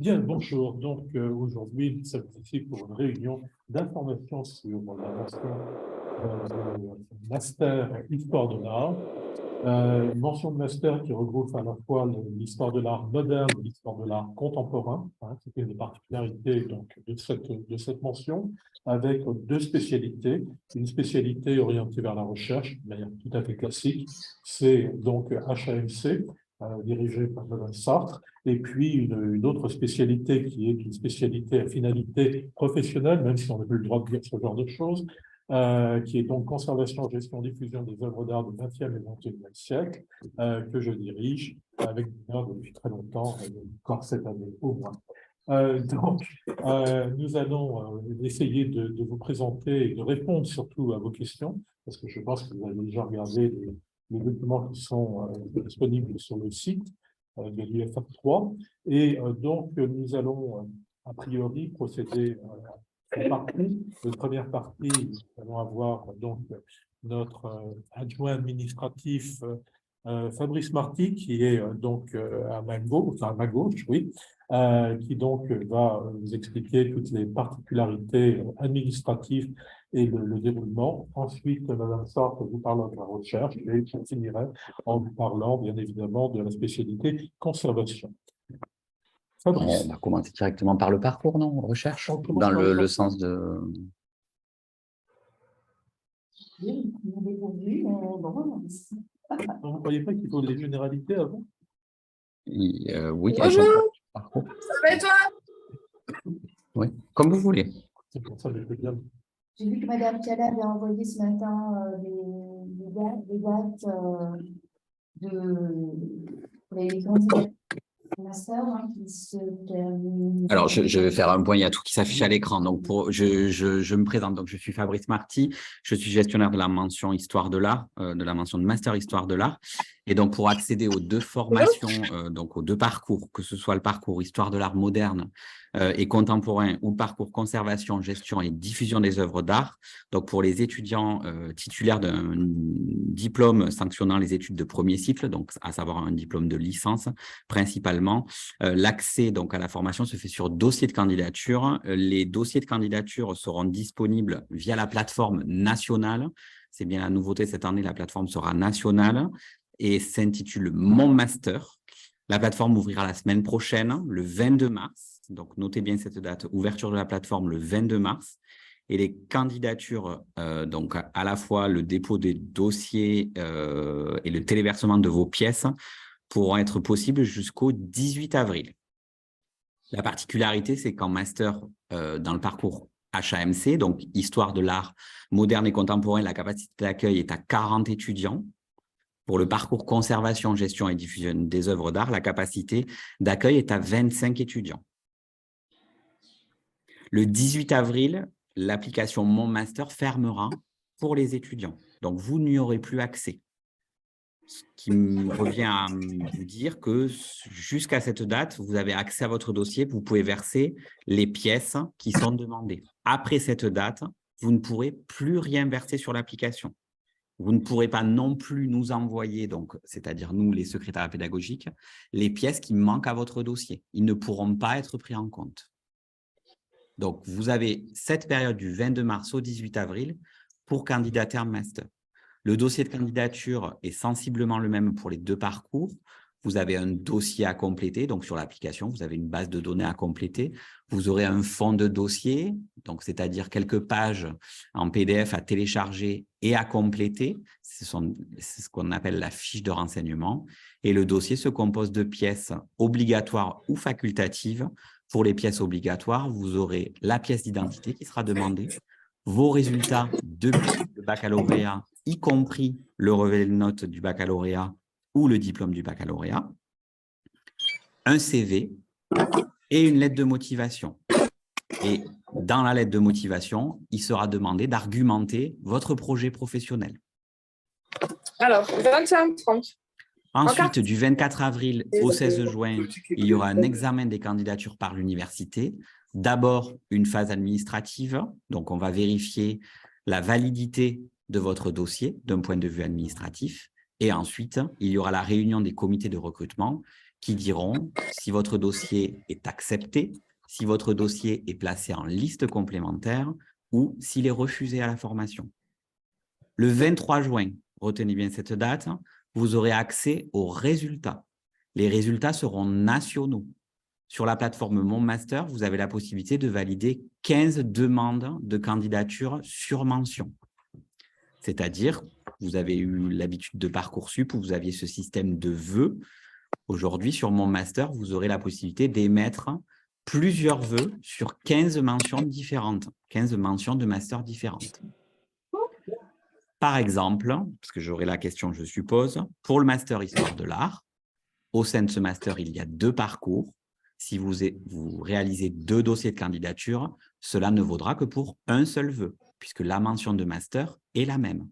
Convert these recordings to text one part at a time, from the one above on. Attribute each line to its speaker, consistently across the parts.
Speaker 1: Bien, bonjour. Donc, aujourd'hui, nous sommes ici pour une réunion d'information sur la mention de master Histoire de l'art. Une mention de master qui regroupe à la fois l'histoire de l'art moderne et l'histoire de l'art contemporain. C'était une des particularités donc, de cette mention, avec deux spécialités. Une spécialité orientée vers la recherche, de manière tout à fait classique, c'est donc HAMC, dirigée par Madame Sartre, et puis une autre spécialité qui est une spécialité à finalité professionnelle, même si on n'a plus le droit de dire ce genre de choses, qui est donc conservation, gestion, diffusion des œuvres d'art du XXe et XXIe siècle, que je dirige avec bonheur depuis très longtemps, encore cette année au moins. Nous allons essayer de vous présenter et de répondre surtout à vos questions, parce que je pense que vous avez déjà regardé les documents qui sont disponibles sur le site de l'UFR3. Et donc, nous allons a priori procéder à partie. Une première partie, nous allons avoir donc notre adjoint administratif Fabrice Marty, qui est donc à ma gauche, oui, qui donc va vous expliquer toutes les particularités administratives et le déroulement. Ensuite, Madame Sartre vous parlera de la recherche et je finirai en vous parlant, bien évidemment, de la spécialité conservation.
Speaker 2: Fabrice. On va commencer directement par le parcours, non? Recherche, dans le sens de...
Speaker 1: Oui, vous ne croyez pas qu'il faut les généralités avant?
Speaker 2: Oui.
Speaker 3: Bonjour, ça va et toi?
Speaker 2: Oui, comme vous voulez.
Speaker 1: C'est pour ça que je fais bien.
Speaker 4: J'ai vu que Madame Piala avait envoyé ce matin des dates pour les candidats master qui se terminent.
Speaker 2: Alors, je vais faire un point, il y a tout qui s'affiche à l'écran. Donc, je me présente. Donc, je suis Fabrice Marty, je suis gestionnaire de la mention Histoire de l'art, de la mention de Master Histoire de l'art. Et donc, pour accéder aux deux formations, donc aux deux parcours, que ce soit le parcours Histoire de l'art moderne et contemporain ou le parcours conservation, gestion et diffusion des œuvres d'art, donc pour les étudiants titulaires d'un diplôme sanctionnant les études de premier cycle, donc à savoir un diplôme de licence principalement, l'accès donc à la formation se fait sur dossier de candidature. Les dossiers de candidature seront disponibles via la plateforme nationale. C'est bien la nouveauté cette année, la plateforme sera nationale et s'intitule Mon Master. La plateforme ouvrira la semaine prochaine, le 22 mars. Donc, notez bien cette date, ouverture de la plateforme le 22 mars. Et les candidatures, donc à la fois le dépôt des dossiers et le téléversement de vos pièces pourront être possibles jusqu'au 18 avril. La particularité, c'est qu'en master, dans le parcours HAMC, donc Histoire de l'art moderne et contemporain, la capacité d'accueil est à 40 étudiants. Pour le parcours conservation, gestion et diffusion des œuvres d'art, la capacité d'accueil est à 25 étudiants. Le 18 avril, l'application Mon Master fermera pour les étudiants. Donc, vous n'y aurez plus accès. Ce qui me revient à vous dire que jusqu'à cette date, vous avez accès à votre dossier, vous pouvez verser les pièces qui sont demandées. Après cette date, vous ne pourrez plus rien verser sur l'application. Vous ne pourrez pas non plus nous envoyer, donc, c'est-à-dire nous, les secrétariats pédagogiques, les pièces qui manquent à votre dossier. Ils ne pourront pas être pris en compte. Donc, vous avez cette période du 22 mars au 18 avril pour candidater en master. Le dossier de candidature est sensiblement le même pour les deux parcours. Vous avez un dossier à compléter, donc sur l'application, vous avez une base de données à compléter. Vous aurez un fond de dossier, donc c'est-à-dire quelques pages en PDF à télécharger et à compléter. C'est ce qu'on appelle la fiche de renseignement. Et le dossier se compose de pièces obligatoires ou facultatives. Pour les pièces obligatoires, vous aurez la pièce d'identité qui sera demandée, vos résultats depuis le baccalauréat, y compris le relevé de notes du baccalauréat ou le diplôme du baccalauréat, un CV et une lettre de motivation. Et dans la lettre de motivation, il sera demandé d'argumenter votre projet professionnel.
Speaker 3: Alors, 25-30.
Speaker 2: Ensuite, du 24 avril au 16 juin, il y aura un examen des candidatures par l'université. D'abord, une phase administrative. Donc, on va vérifier la validité de votre dossier d'un point de vue administratif. Et ensuite, il y aura la réunion des comités de recrutement qui diront si votre dossier est accepté, si votre dossier est placé en liste complémentaire ou s'il est refusé à la formation. Le 23 juin, retenez bien cette date, vous aurez accès aux résultats. Les résultats seront nationaux. Sur la plateforme Mon Master, vous avez la possibilité de valider 15 demandes de candidature sur mention. C'est-à-dire, vous avez eu l'habitude de Parcoursup où vous aviez ce système de vœux. Aujourd'hui, sur Mon Master, vous aurez la possibilité d'émettre plusieurs vœux sur 15 mentions différentes, 15 mentions de master différentes. Par exemple, parce que j'aurai la question, je suppose, pour le master Histoire de l'art, au sein de ce master, il y a 2 parcours. Si vous réalisez 2 dossiers de candidature, cela ne vaudra que pour un seul vœu, puisque la mention de master est la même.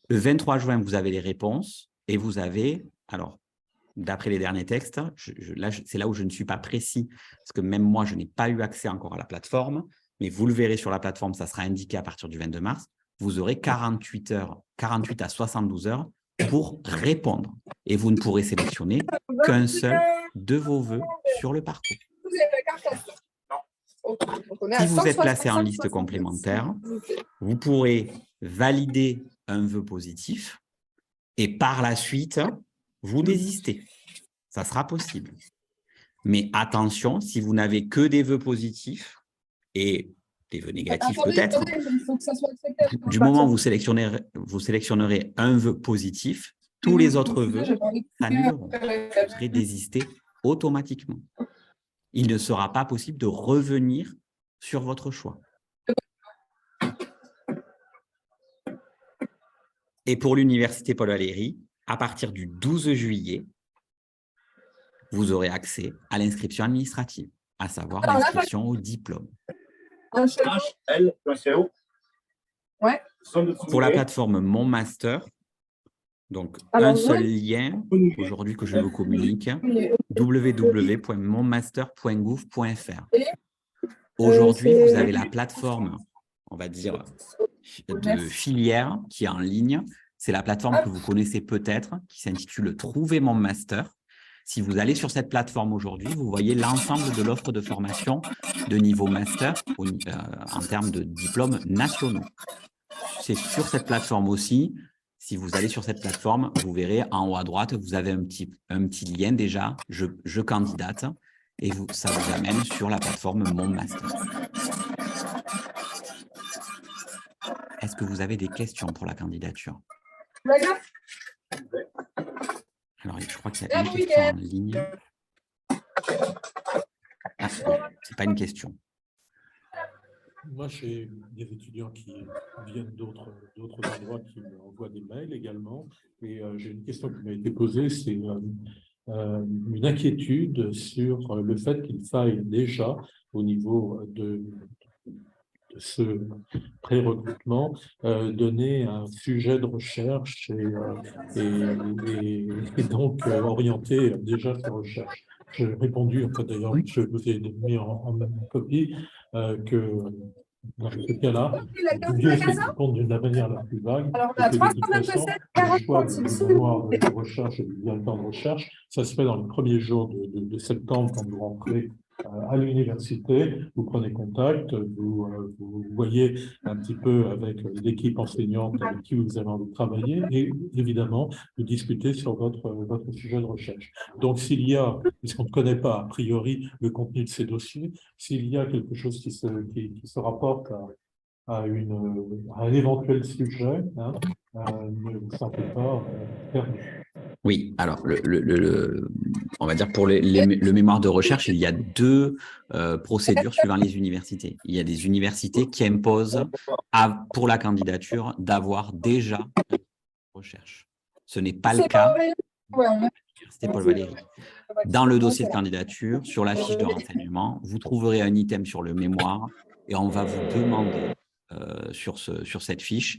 Speaker 2: Le 23 juin, vous avez les réponses et vous avez, alors, d'après les derniers textes, c'est là où je ne suis pas précis, parce que même moi, je n'ai pas eu accès encore à la plateforme, mais vous le verrez sur la plateforme, ça sera indiqué à partir du 22 mars, vous aurez 48 à 72 heures pour répondre. Et vous ne pourrez sélectionner qu'un seul de vos vœux sur le parcours. Si vous êtes placé en liste complémentaire, vous pourrez valider un vœu positif et par la suite, vous désistez. Ça sera possible. Mais attention, si vous n'avez que des vœux positifs et des vœux négatifs peut-être, du moment où vous sélectionnerez un vœu positif, tous les autres vœux s'annuleront. Vous serez désisté automatiquement. Il ne sera pas possible de revenir sur votre choix. Et pour l'Université Paul Valéry, à partir du 12 juillet, vous aurez accès à l'inscription administrative, à savoir l'inscription au diplôme. Pour la plateforme Mon Master, donc un seul lien aujourd'hui que je vous communique, www.monmaster.gouv.fr. Aujourd'hui, vous avez la plateforme, on va dire, de filière qui est en ligne. C'est la plateforme que vous connaissez peut-être, qui s'intitule « Trouver mon master ». Si vous allez sur cette plateforme aujourd'hui, vous voyez l'ensemble de l'offre de formation de niveau master en termes de diplômes nationaux. C'est sur cette plateforme aussi. Si vous allez sur cette plateforme, vous verrez en haut à droite, vous avez un petit lien déjà, je candidate, et ça vous amène sur la plateforme Mon Master. Est-ce que vous avez des questions pour la candidature? Alors, je crois qu'il y a une question en ligne. Ah, ce n'est pas une question.
Speaker 1: Moi, j'ai des étudiants qui viennent d'autres endroits qui m'envoient des mails également. Et j'ai une question qui m'a été posée, c'est une inquiétude sur le fait qu'il faille déjà, au niveau de ce pré-recrutement, donner un sujet de recherche et donc orienter déjà ces recherches. J'ai répondu, en fait, d'ailleurs, je vous ai mis en même copie, que dans ce cas-là, vous pouviez répondre d'une manière la plus vague.
Speaker 3: Alors,
Speaker 1: Et que de toute façon, le choix du mémoire de recherche et du directeur de recherche, ça se fait dans les premiers jours de septembre, quand vous rentrez à l'université, vous prenez contact, vous voyez un petit peu avec l'équipe enseignante avec qui vous avez envie de travailler et évidemment, vous discutez sur votre sujet de recherche. Donc, s'il y a, puisqu'on ne connaît pas a priori le contenu de ces dossiers, s'il y a quelque chose qui se rapporte à un éventuel sujet, hein, ne vous sentez pas perdu.
Speaker 2: Oui, alors, on va dire pour le mémoire de recherche, il y a 2 procédures suivant les universités. Il y a des universités qui imposent pour la candidature d'avoir déjà une recherche. Ce n'est pas le cas de l'Université Paul Valéry. Dans le dossier de candidature, sur la fiche de renseignement, vous trouverez un item sur le mémoire et on va vous demander sur cette fiche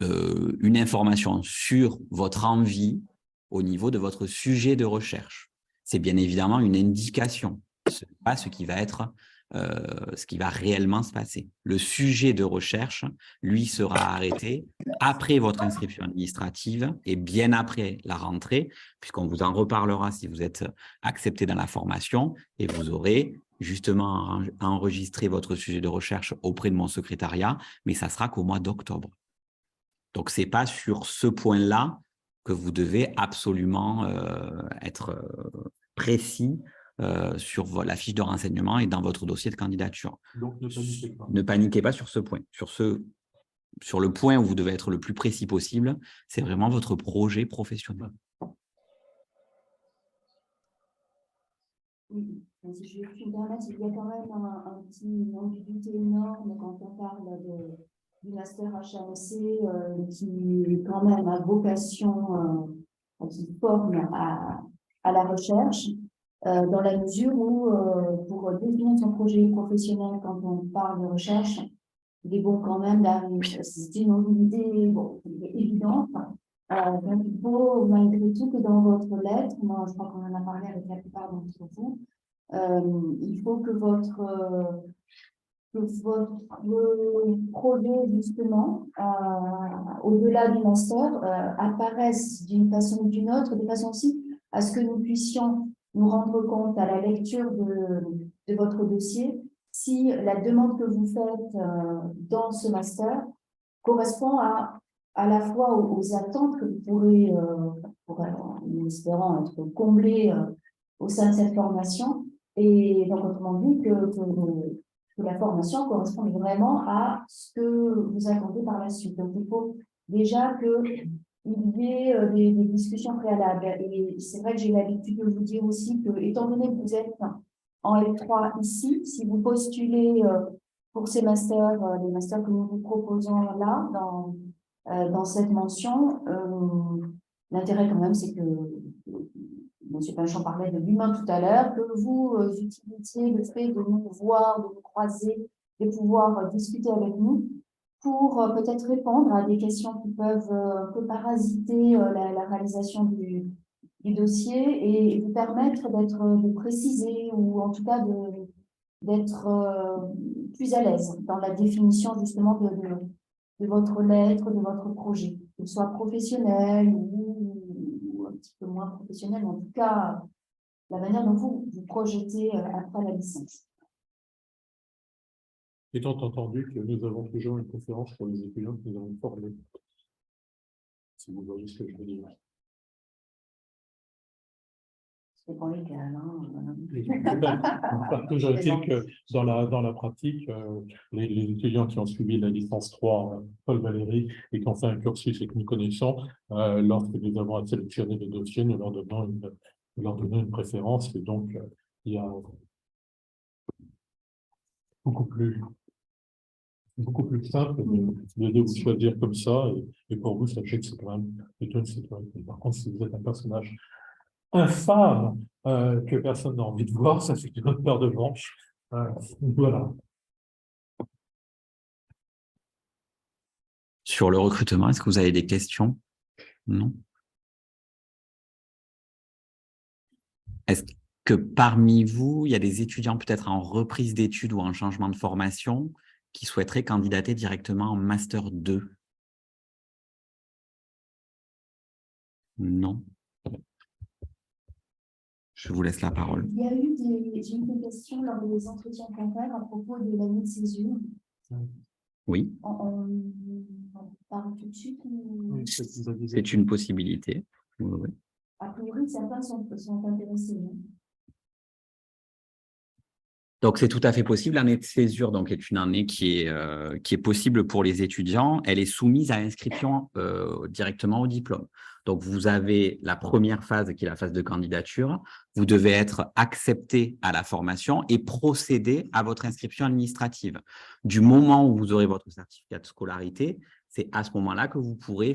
Speaker 2: une information sur votre envie au niveau de votre sujet de recherche. C'est bien évidemment une indication. Ce n'est pas ce qui va être ce qui va réellement se passer. Le sujet de recherche, lui, sera arrêté après votre inscription administrative et bien après la rentrée, puisqu'on vous en reparlera si vous êtes accepté dans la formation et vous aurez justement à enregistrer votre sujet de recherche auprès de mon secrétariat, mais ça sera qu'au mois d'octobre. Donc, ce n'est pas sur ce point-là que vous devez absolument être précis sur la fiche de renseignement et dans votre dossier de candidature.
Speaker 1: Donc, ne paniquez pas.
Speaker 2: Ne paniquez pas sur ce point. Sur le point où vous devez être le plus précis possible, c'est vraiment votre projet professionnel.
Speaker 4: Oui, si je puis me permettre, il y a quand même une ambiguïté énorme quand on parle du master HAMC qui quand même a vocation, qui forme à la recherche, dans la mesure où pour définir son projet professionnel quand on parle de recherche, il est bon quand même d'arriver, c'est une idée évidente. Donc, il faut malgré tout que dans votre lettre, moi je crois qu'on en a parlé avec la plupart d'entre vous, il faut que votre projet justement, au-delà du master, apparaisse d'une façon ou d'une autre, de façon aussi à ce que nous puissions nous rendre compte à la lecture de votre dossier si la demande que vous faites dans ce master correspond à la fois aux attentes que vous pourrez, nous espérons, être comblées au sein de cette formation. Et donc, autrement dit, que la formation corresponde vraiment à ce que vous attendez par la suite. Donc, il faut déjà qu'il y ait des discussions préalables. Et c'est vrai que j'ai l'habitude de vous dire aussi que, étant donné que vous êtes en L3 ici, si vous postulez pour ces masters, les masters que nous vous proposons là, dans cette mention, l'intérêt quand même, c'est que M. Pinchon parlait de l'humain tout à l'heure, que vous utilisiez le fait de nous voir, de nous croiser, de pouvoir discuter avec nous pour peut-être répondre à des questions qui peuvent un peu parasiter la réalisation du dossier et vous permettre de préciser ou en tout cas d'être plus à l'aise dans la définition justement de votre lettre, de votre projet, que ce soit professionnel ou un petit peu moins professionnel, mais en tout cas, la manière dont vous projetez après la licence.
Speaker 1: Étant entendu que nous avons toujours une conférence pour les étudiants que nous avons formés. Si vous voyez ce que je veux dire.
Speaker 4: C'est pas légal,
Speaker 1: Toujours est-il que dans la pratique, les étudiants qui ont suivi la licence 3 Paul Valéry et qui ont fait un cursus et que nous connaissons, lorsque nous avons à sélectionner les dossiers, nous leur donnons une préférence et donc il y a beaucoup plus simple de vous choisir comme ça et pour vous, sachez que c'est quand même plutôt une sécurité. Par contre, si vous êtes un personnage infâme que personne n'a envie de voir, ça c'est une autre paire de manches. Voilà.
Speaker 2: Sur le recrutement, est-ce que vous avez des questions? Non. Est-ce que parmi vous, il y a des étudiants peut-être en reprise d'études ou en changement de formation qui souhaiteraient candidater directement en Master 2? Non. Je vous laisse la parole.
Speaker 4: Il y a eu j'ai eu des questions lors des entretiens campagnes à propos de l'année de césure.
Speaker 2: Oui.
Speaker 4: On parle tout de suite ou...
Speaker 2: C'est une possibilité. Oui.
Speaker 4: A priori, certains sont intéressés.
Speaker 2: Donc, c'est tout à fait possible. L'année de césure donc, est une année qui est possible pour les étudiants. Elle est soumise à inscription directement au diplôme. Donc, vous avez la première phase qui est la phase de candidature. Vous devez être accepté à la formation et procéder à votre inscription administrative. Du moment où vous aurez votre certificat de scolarité, c'est à ce moment-là que vous pourrez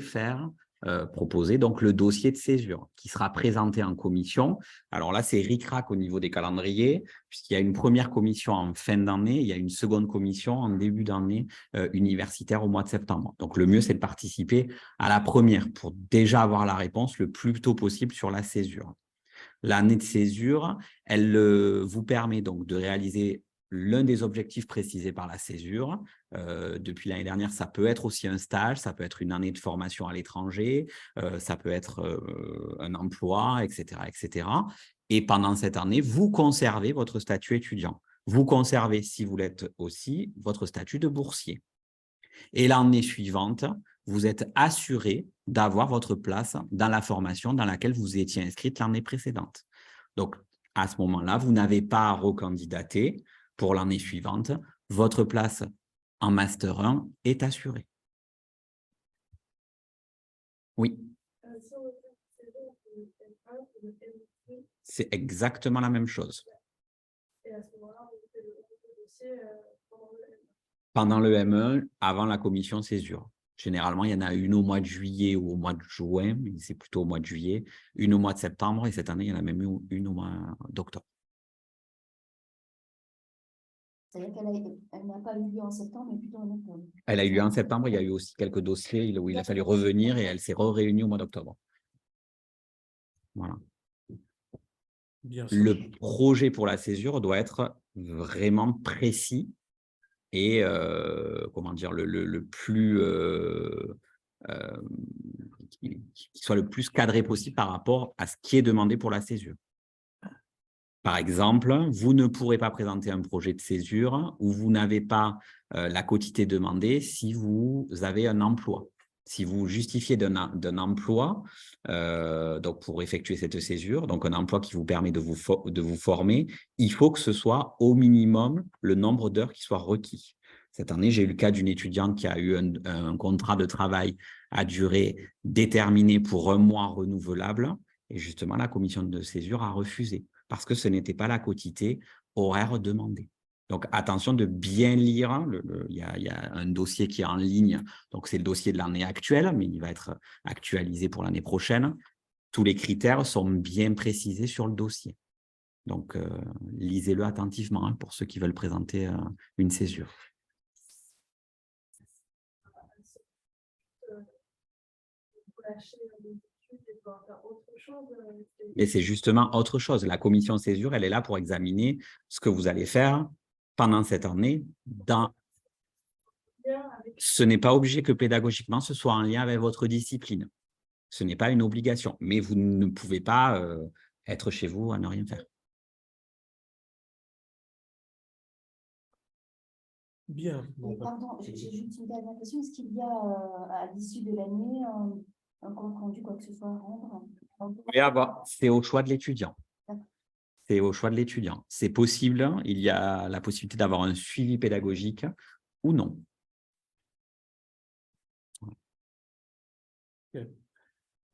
Speaker 2: proposer donc le dossier de césure qui sera présenté en commission. Alors là, c'est ric-rac au niveau des calendriers, puisqu'il y a une première commission en fin d'année, il y a une seconde commission en début d'année universitaire au mois de septembre. Donc, le mieux, c'est de participer à la première pour déjà avoir la réponse le plus tôt possible sur la césure. L'année de césure, elle vous permet donc de réaliser l'un des objectifs précisés par la césure. Depuis l'année dernière, ça peut être aussi un stage, ça peut être une année de formation à l'étranger, ça peut être un emploi, etc., etc. Et pendant cette année, vous conservez votre statut étudiant. Vous conservez, si vous l'êtes aussi, votre statut de boursier. Et l'année suivante, vous êtes assuré d'avoir votre place dans la formation dans laquelle vous étiez inscrite l'année précédente. Donc, à ce moment-là, vous n'avez pas à recandidater pour l'année suivante. Votre place en Master 1 est assurée. Oui. C'est exactement la même chose. Pendant le M1, avant la commission césure. Généralement, il y en a une au mois de juillet ou au mois de juin, mais c'est plutôt au mois de juillet, une au mois de septembre, et cette année, il y en a même une au mois d'octobre.
Speaker 4: C'est-à-dire qu'elle n'a pas eu lieu en septembre, mais plutôt en octobre.
Speaker 2: Elle a eu lieu en septembre, il y a eu aussi quelques dossiers où il a fallu revenir et elle s'est réunie au mois d'octobre. Voilà.
Speaker 1: Bien sûr.
Speaker 2: Le projet pour la césure doit être vraiment précis et comment dire, le plus qui soit le plus cadré possible par rapport à ce qui est demandé pour la césure. Par exemple, vous ne pourrez pas présenter un projet de césure où vous n'avez pas la quotité demandée si vous avez un emploi. Si vous justifiez d'un emploi, donc pour effectuer cette césure, donc un emploi qui vous permet de vous former, il faut que ce soit au minimum le nombre d'heures qui soit requis. Cette année, j'ai eu le cas d'une étudiante qui a eu un contrat de travail à durée déterminée pour 1 mois renouvelable, et justement, la commission de césure a refusé parce que ce n'était pas la quotité horaire demandée. Donc, attention de bien lire. Il y a un dossier qui est en ligne, donc c'est le dossier de l'année actuelle, mais il va être actualisé pour l'année prochaine. Tous les critères sont bien précisés sur le dossier. Donc, lisez-le attentivement pour ceux qui veulent présenter une césure. Et c'est justement autre chose. La commission césure, elle est là pour examiner ce que vous allez faire pendant cette année. Ce n'est pas obligé que pédagogiquement, ce soit en lien avec votre discipline. Ce n'est pas une obligation, mais vous ne pouvez pas être chez vous à ne rien faire.
Speaker 1: Bien.
Speaker 4: Pardon, j'ai juste une dernière question. Est-ce qu'il y a à l'issue de l'année un compte rendu, quoi que ce soit à rendre?
Speaker 2: C'est au choix de l'étudiant. C'est au choix de l'étudiant. C'est possible, il y a la possibilité d'avoir un suivi pédagogique ou non.
Speaker 1: Okay.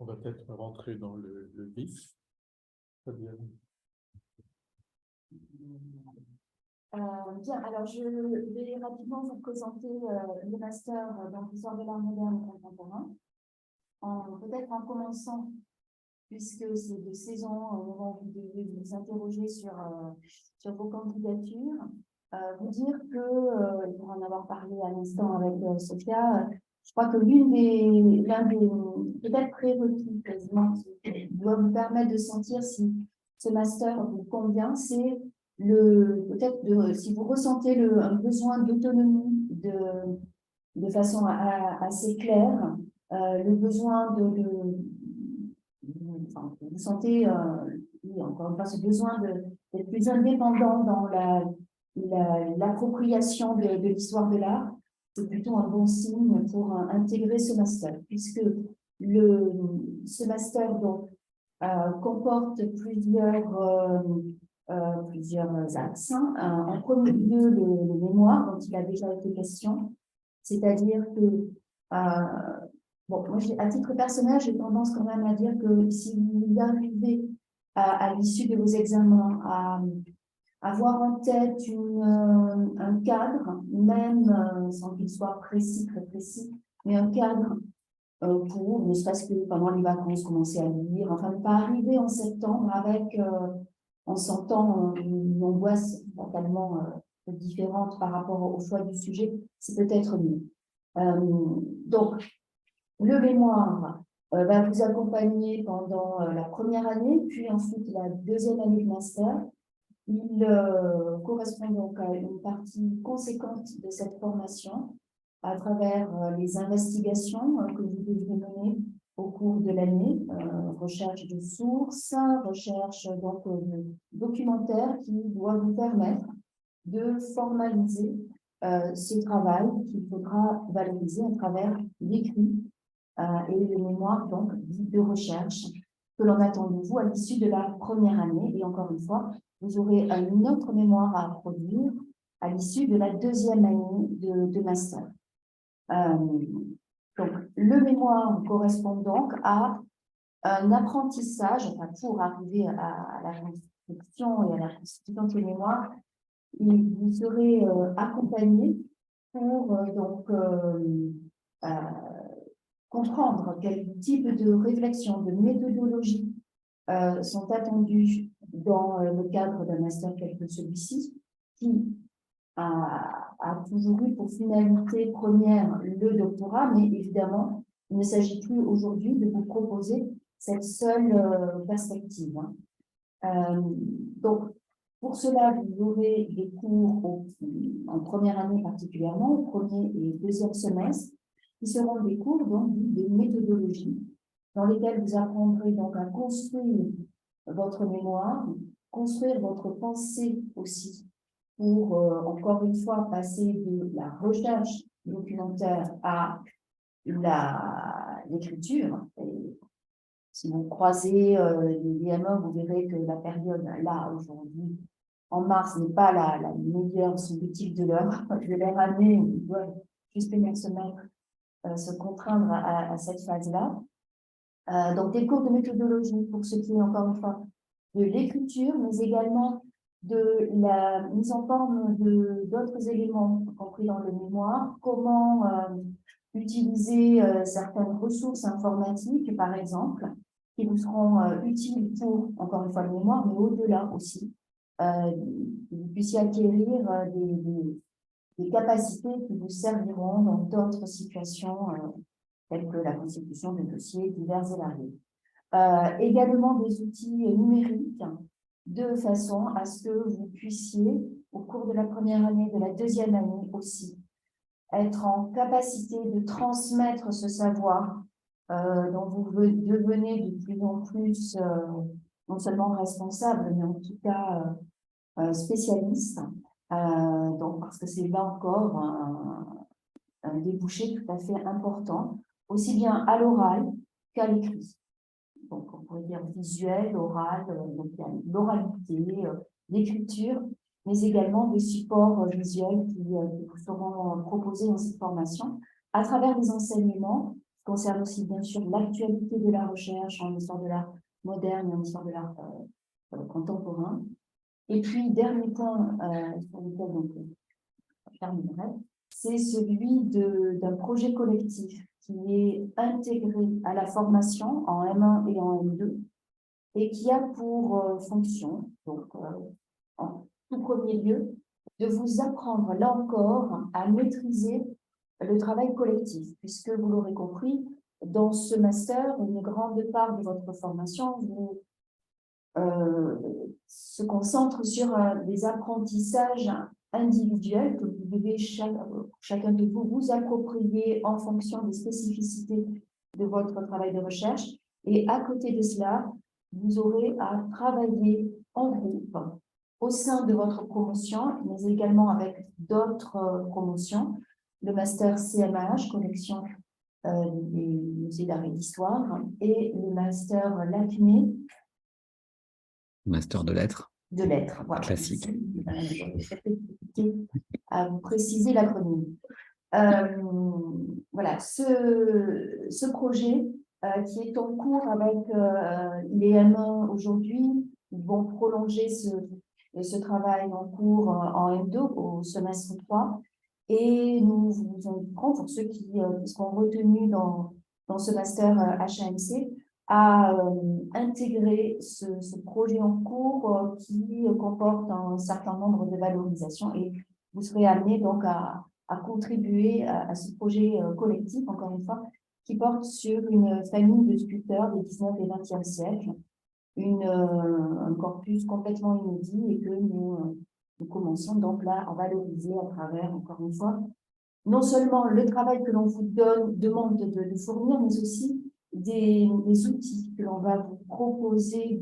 Speaker 1: On va peut-être rentrer dans le vif. Très bien.
Speaker 4: Bien, alors je vais rapidement vous présenter le master dans l'histoire de l'art moderne et contemporain. Peut-être en commençant, puisque c'est de saison, vous devez vous interroger sur vos candidatures, vous dire que, pour en avoir parlé à l'instant avec Sophia, je crois que l'un des peut-être prérequis quasiment qui doit vous permettre de sentir si ce master vous convient, c'est peut-être si vous ressentez un besoin d'autonomie de façon assez claire, le besoin enfin, vous sentez oui, encore une fois ce besoin d'être plus indépendant dans l'appropriation de l'histoire de l'art, c'est plutôt un bon signe pour intégrer ce master, puisque ce master donc, comporte plusieurs axes. En premier lieu, le mémoire, dont il a déjà été question, c'est-à-dire que bon, moi, à titre personnel, j'ai tendance quand même à dire que si vous arrivez à l'issue de vos examens à avoir en tête un cadre, même sans qu'il soit précis, très précis, mais un cadre pour, ne serait-ce que pendant les vacances, commencer à lire, enfin, ne pas arriver en septembre en sentant une angoisse totalement différente par rapport au choix du sujet, c'est peut-être mieux. Donc, le mémoire va vous accompagner pendant la première année, puis ensuite la deuxième année de master. Il correspond donc à une partie conséquente de cette formation à travers les investigations que vous devez mener au cours de l'année, recherche de sources, recherche donc de documentaires qui doivent vous permettre de formaliser ce travail qu'il faudra valoriser à travers l'écrit et les mémoires donc de recherche que l'on attend de vous à l'issue de la première année. Et encore une fois, vous aurez une autre mémoire à produire à l'issue de la deuxième année de master. Donc, le mémoire correspond donc à un apprentissage, enfin, pour arriver à la construction et à la constitution de ces mémoires, vous serez accompagné pour comprendre quel type de réflexion, de méthodologie sont attendus dans le cadre d'un master tel que celui-ci, qui a toujours eu pour finalité première le doctorat, mais évidemment, il ne s'agit plus aujourd'hui de vous proposer cette seule perspective. Donc, pour cela, vous aurez des cours en première année particulièrement, au premier et deuxième semestre, qui seront des cours donc, de méthodologie, dans lesquels vous apprendrez donc à construire votre mémoire, construire votre pensée aussi, pour encore une fois passer de la recherche documentaire à l'écriture. Si vous croisez les DME, vous verrez que la période là aujourd'hui, en mars, n'est pas la meilleure subjective de leur année où ils doivent justement se contraindre à cette phase-là. Donc, des cours de méthodologie pour ce qui est encore une fois de l'écriture, mais également de la mise en forme d'autres éléments, compris dans le mémoire, comment utiliser certaines ressources informatiques, par exemple, qui vous seront utiles pour, encore une fois, le mémoire, mais au-delà aussi, que vous puissiez acquérir des capacités qui vous serviront dans d'autres situations telles que la constitution de dossiers divers et variés. Également des outils numériques de façon à ce que vous puissiez, au cours de la première année, de la deuxième année aussi, être en capacité de transmettre ce savoir dont vous devenez de plus en plus non seulement responsable, mais en tout cas spécialiste. Donc, parce que c'est là encore un débouché tout à fait important, aussi bien à l'oral qu'à l'écrit. Donc, on pourrait dire visuel, oral, donc il y a l'oralité, l'écriture, mais également des supports visuels qui vous seront proposés dans cette formation à travers des enseignements qui concernent aussi bien sûr l'actualité de la recherche en histoire de l'art moderne et en histoire de l'art contemporain. Et puis, dernier point sur lequel je terminerai, c'est celui d'un projet collectif qui est intégré à la formation en M1 et en M2 et qui a pour fonction, donc en tout premier lieu, de vous apprendre là encore à maîtriser le travail collectif, puisque vous l'aurez compris, dans ce master, une grande part de votre formation se concentre sur des apprentissages individuels que vous devez chacun de vous approprier en fonction des spécificités de votre travail de recherche. Et à côté de cela, vous aurez à travailler en groupe au sein de votre promotion, mais également avec d'autres promotions, le master CMH, collection des musées d'art et d'histoire, et le master LACME,
Speaker 2: master de lettres.
Speaker 4: De lettres, voilà.
Speaker 2: Classique.
Speaker 4: À vous préciser l'acronyme. Voilà, ce projet qui est en cours avec les M1 aujourd'hui, ils vont prolonger ce travail en cours en M2 au semestre 3. Et nous vous inviterons, pour ceux qui seront retenus dans ce master HAMC, à intégrer ce projet en cours qui comporte un certain nombre de valorisations, et vous serez amené donc à contribuer à ce projet collectif, encore une fois, qui porte sur une famille de sculpteurs des 19 et 20e siècles, un corpus complètement inédit et que nous commençons donc là à valoriser à travers, encore une fois, non seulement le travail que l'on vous demande de fournir, mais aussi des outils que l'on va vous proposer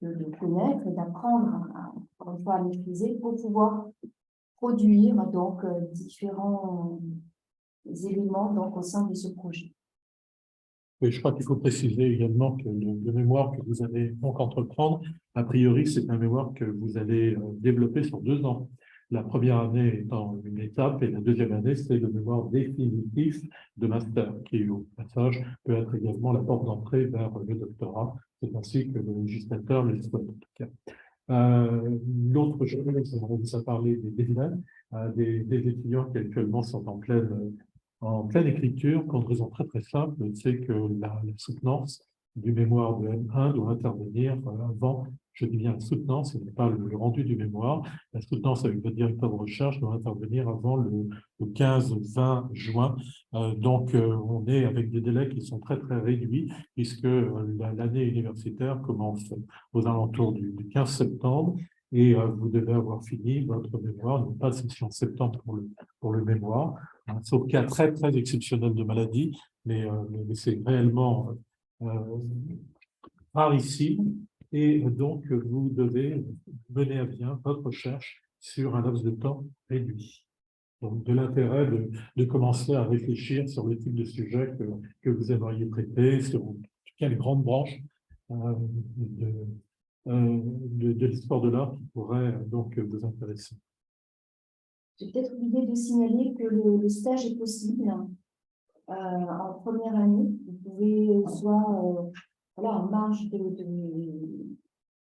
Speaker 4: de connaître et d'apprendre, encore une fois, à maîtriser pour pouvoir produire donc différents éléments donc, au sein de ce projet.
Speaker 1: Oui, je crois qu'il faut préciser également que le mémoire que vous allez donc entreprendre, a priori, c'est un mémoire que vous allez développer sur 2 ans. La première année étant une étape et la deuxième année, c'est le mémoire définitif de master, qui au passage peut être également la porte d'entrée vers le doctorat. C'est ainsi que le législateur le souhaite en tout cas. L'autre chose, on vous a parlé des délais, des étudiants qui actuellement sont en pleine écriture, pour une raison très très simple, c'est que la soutenance du mémoire de M1 doit intervenir avant, je dis bien la soutenance, ce n'est pas le rendu du mémoire, la soutenance avec le directeur de recherche doit intervenir avant le 15-20 juin. Donc, on est avec des délais qui sont très très réduits, puisque l'année universitaire commence aux alentours du 15 septembre, et vous devez avoir fini votre mémoire, non pas c'est en septembre pour le mémoire, sauf cas très, très exceptionnel de maladie, mais c'est réellement rarissime. Et donc, vous devez mener à bien votre recherche sur un laps de temps réduit. Donc, de l'intérêt de commencer à réfléchir sur le type de sujet que vous aimeriez traiter, sur en tout cas les grandes branches de l'histoire de l'art qui pourraient donc vous intéresser.
Speaker 4: J'ai peut-être oublié de signaler que le stage est possible en première année. Vous pouvez soit voilà, en marge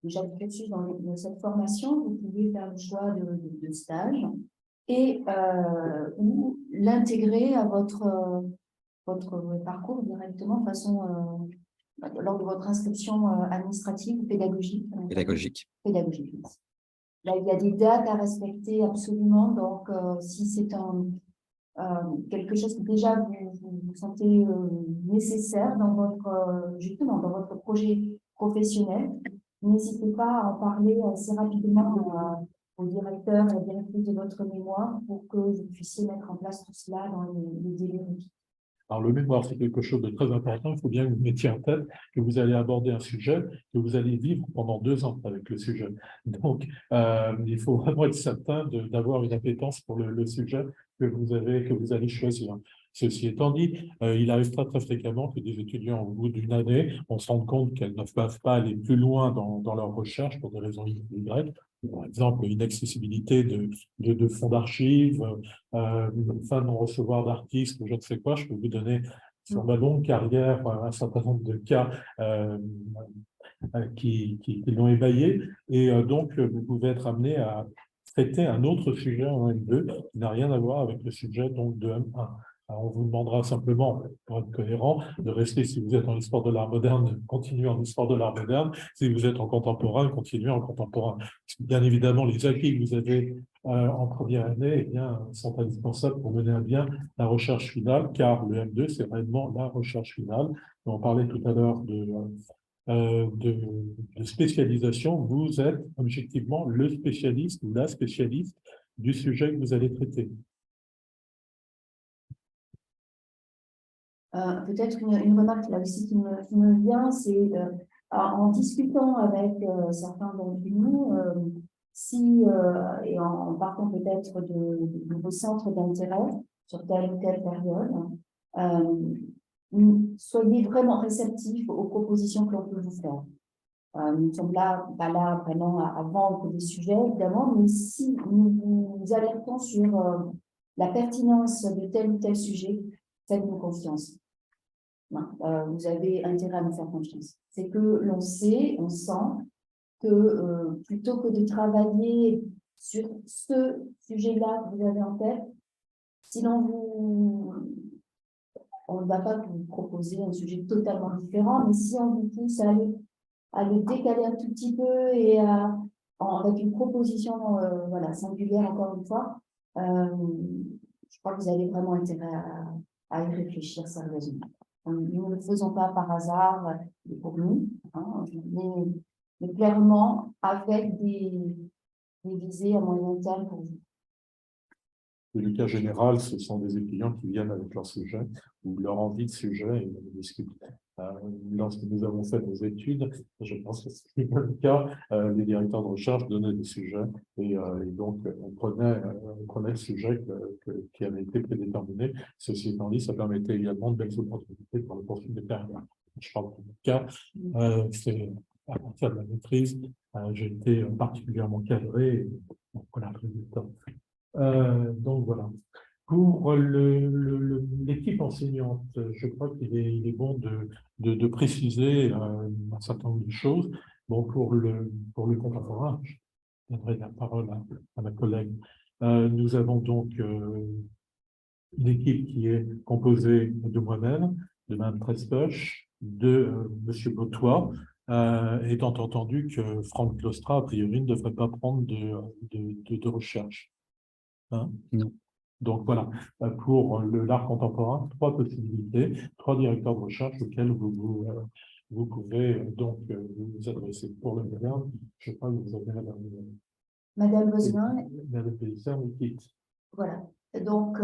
Speaker 4: déjà de cursus dans cette formation, vous pouvez faire le choix de stage et ou l'intégrer à votre parcours directement de façon lors de votre inscription administrative ou pédagogique. Pédagogique. Là, il y a des dates à respecter absolument, donc si c'est quelque chose que déjà vous sentez nécessaire dans justement dans votre projet professionnel, n'hésitez pas à en parler assez rapidement au directeur et à la directrice de votre mémoire pour que vous puissiez mettre en place tout cela dans les délais requis.
Speaker 1: Alors, le mémoire, c'est quelque chose de très important. Il faut bien que vous mettiez en tête que vous allez aborder un sujet que vous allez vivre pendant 2 ans avec le sujet. Donc, il faut vraiment être certain d'avoir une appétence pour le sujet que vous allez choisir. Ceci étant dit, il arrive très, très fréquemment que des étudiants, au bout d'une année, on se rende compte qu'elles ne peuvent pas aller plus loin dans leur recherche pour des raisons Y. Par exemple, une accessibilité de fonds d'archives, une fin de non-recevoir d'artistes, ou je ne sais quoi. Je peux vous donner sur ma longue carrière un certain nombre de cas qui l'ont émaillé. Et donc, vous pouvez être amené à traiter un autre sujet en M2 qui n'a rien à voir avec le sujet donc, de M1. Alors, on vous demandera simplement, pour être cohérent, de rester, si vous êtes en histoire de l'art moderne, continuez en histoire de l'art moderne. Si vous êtes en contemporain, continuez en contemporain. Bien évidemment, les acquis que vous avez en première année eh bien, sont indispensables pour mener à bien la recherche finale, car le M2, c'est réellement la recherche finale. On parlait tout à l'heure de spécialisation. Vous êtes objectivement le spécialiste ou la spécialiste du sujet que vous allez traiter.
Speaker 4: Peut-être une remarque là aussi qui me vient, c'est en discutant avec certains d'entre nous, si, et en partant peut-être de vos centres d'intérêt sur telle ou telle période, soyez vraiment réceptifs aux propositions que l'on peut vous faire. Nous sommes là, pas là vraiment à vendre des sujets, évidemment, mais si nous vous alertons sur la pertinence de tel ou tel sujet, faites-nous confiance. Vous avez intérêt à nous faire confiance. C'est que l'on sait, on sent que plutôt que de travailler sur ce sujet-là que vous avez en tête, si on ne va pas vous proposer un sujet totalement différent, mais si on vous pousse à le décaler un tout petit peu et avec une proposition voilà, singulière encore une fois, je crois que vous avez vraiment intérêt à y réfléchir sérieusement. Nous ne le faisons pas par hasard pour nous, hein, mais clairement avec des viser à moyen terme pour vous?
Speaker 1: Et le cas général, ce sont des étudiants qui viennent avec leur sujet ou leur envie de sujet et on discute. Lorsque nous avons fait nos études, je pense que c'est le cas, les directeurs de recherche donnaient des sujets et donc on prenait le sujet qui avait été prédéterminé. Ceci étant dit, ça permettait également de belles opportunités pour la poursuite des carrières. Je parle de mon cas, c'est à partir de la maîtrise, j'ai été particulièrement cadré et donc on a pris du temps. Donc voilà. Pour l'équipe enseignante, je crois il est bon de préciser un certain nombre de choses. Bon, pour le contemporain, je donnerai la parole à ma collègue. Nous avons donc une équipe qui est composée de moi-même, de Mme Prespoche, de M. Botois, étant entendu que Franck Claustra, a priori, ne devrait pas prendre de recherche. Hein?
Speaker 2: Non.
Speaker 1: Donc voilà, pour l'art contemporain, 3 possibilités, 3 directeurs de recherche auxquels vous pouvez donc vous adresser. Pour le moderne, je crois que vous avez
Speaker 4: Madame Bozin.
Speaker 1: Madame Pellicer,
Speaker 4: Voilà. Donc,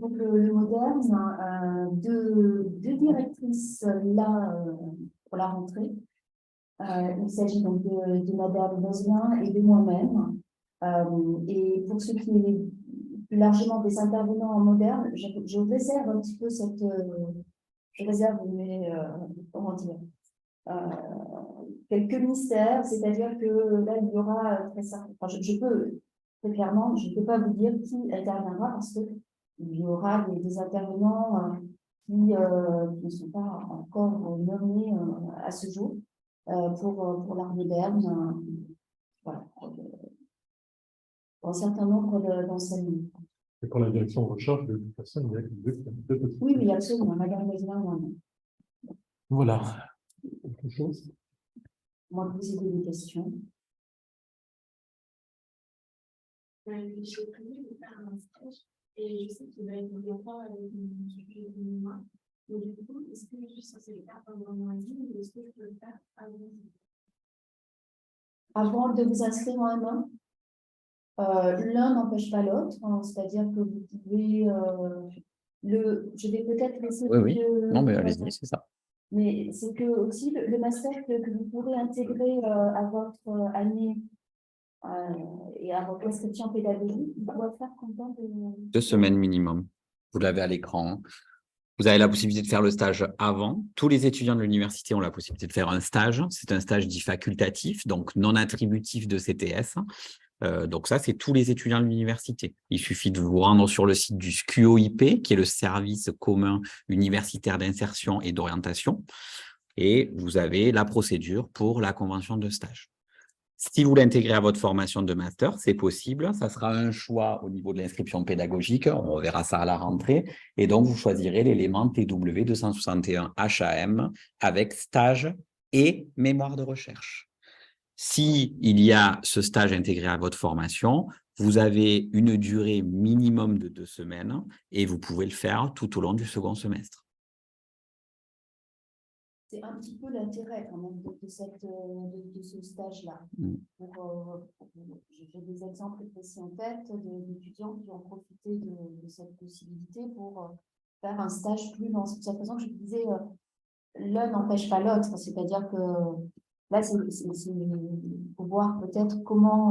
Speaker 4: pour le moderne, deux directrices là pour la rentrée. Il s'agit donc de Madame Bozin et de moi-même. Et pour ce qui est plus largement des intervenants en moderne, je réserve un petit peu cette... je réserve, mais comment dire, quelques mystères, c'est-à-dire que là, il y aura très certainement... Enfin, je peux, très clairement, je ne peux pas vous dire qui interviendra parce qu'il y aura des intervenants qui ne sont pas encore nommés à ce jour pour l'art moderne. Voilà. Pour un certain nombre d'enseignements.
Speaker 1: Et pour la direction de recherche, de toute façon, il y a deux possibilités.
Speaker 4: Oui, absolument. Madame Mézin,
Speaker 1: voilà. Quelque chose?
Speaker 4: Moi, vous avez des questions.
Speaker 5: J'ai prévu de faire un stage et je sais qu'il va être longtemps avec mon sujet de mémoire. Mais du coup, est-ce que je suis censée le faire pendant un mois ou est-ce que je peux le faire avant?
Speaker 4: Avant de vous inscrire en M1, l'un n'empêche pas l'autre, hein, c'est-à-dire que vous pouvez je vais peut-être laisser.
Speaker 2: Oui. Non, mais allez-y, c'est ça.
Speaker 4: Mais c'est que aussi le master que vous pourrez intégrer à votre année et à votre inscription pédagogique, il doit faire combien de
Speaker 2: 2 semaines minimum. Vous l'avez à l'écran. Vous avez la possibilité de faire le stage avant. Tous les étudiants de l'université ont la possibilité de faire un stage. C'est un stage dit facultatif, donc non attributif de CTS. Donc ça, c'est tous les étudiants de l'université. Il suffit de vous rendre sur le site du SCUOIP, qui est le service commun universitaire d'insertion et d'orientation, et vous avez la procédure pour la convention de stage. Si vous l'intégrer à votre formation de master, c'est possible. Ça sera un choix au niveau de l'inscription pédagogique. On verra ça à la rentrée. Et donc, vous choisirez l'élément TW 261 HAM avec stage et mémoire de recherche. Si il y a ce stage intégré à votre formation, vous avez une durée minimum de 2 semaines et vous pouvez le faire tout au long du second semestre.
Speaker 4: C'est un petit peu l'intérêt quand même de ce stage-là. J'ai des exemples précis en tête d'étudiants qui ont profité de cette possibilité pour faire un stage plus long. C'est pour cette raison que je disais, l'un n'empêche pas l'autre. C'est-à-dire que là, il faut voir peut-être comment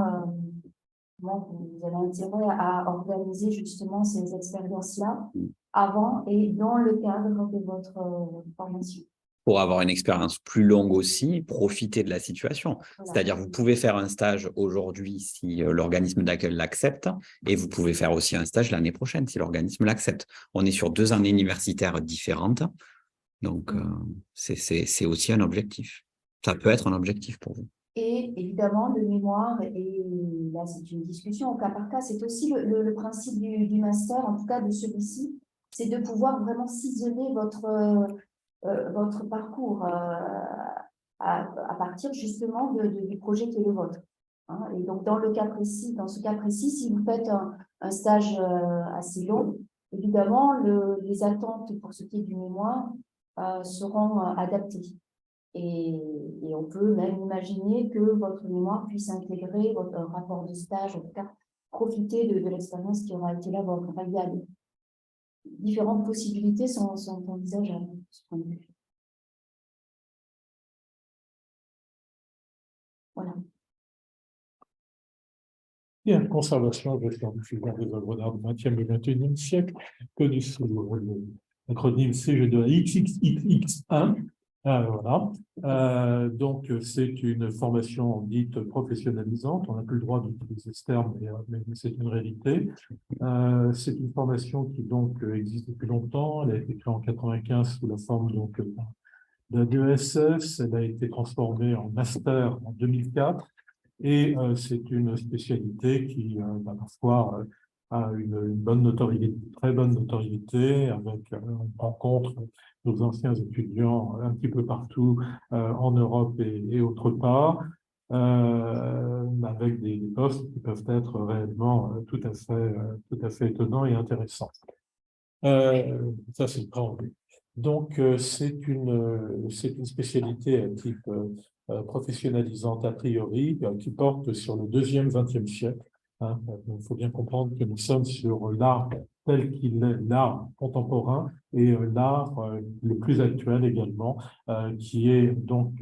Speaker 4: vous avez intérêt à organiser justement ces expériences-là avant et dans le cadre de votre formation.
Speaker 2: Pour avoir une expérience plus longue aussi, profiter de la situation. Voilà. C'est-à-dire, vous pouvez faire un stage aujourd'hui si l'organisme d'accueil l'accepte, et vous pouvez faire aussi un stage l'année prochaine si l'organisme l'accepte. On est sur 2 années universitaires différentes, donc c'est aussi un objectif. Ça peut être un objectif pour vous.
Speaker 4: Et évidemment, le mémoire, et là c'est une discussion au cas par cas, c'est aussi le principe du master, en tout cas de celui-ci, c'est de pouvoir vraiment ciseler votre parcours à partir justement du projet qui est le vôtre. Hein. Et donc, dans ce cas précis, si vous faites un stage assez long, évidemment, les attentes pour ce qui est du mémoire seront adaptées. Et on peut même imaginer que votre mémoire puisse intégrer votre rapport de stage, en tout cas profiter de l'expérience qui aura été la vôtre. Enfin, il y a différentes possibilités sont envisageables de ce point de vue. Voilà.
Speaker 1: Il y a une conservation de gestion diffusion des œuvres d'art du XXe et XXIe siècle, connue sous l'acronyme CG2XXX1. Voilà. Donc, c'est une formation dite professionnalisante. On n'a plus le droit d'utiliser ce terme, mais c'est une réalité. C'est une formation qui donc existe depuis longtemps. Elle a été créée en 1995 sous la forme donc d'un DESS. Elle a été transformée en master en 2004. Et c'est une spécialité qui parfois a une bonne notoriété, très bonne notoriété, avec on rencontre nos anciens étudiants un petit peu partout en Europe et autre part, avec des postes qui peuvent être réellement tout à fait étonnants et intéressants. Ça, c'est le préambule. Donc, c'est une spécialité à type professionnalisante a priori, qui porte sur le deuxième XXe siècle. Hein. Il faut bien comprendre que nous sommes sur l'art tel qu'il est, l'art contemporain, et l'art le plus actuel également, qui est donc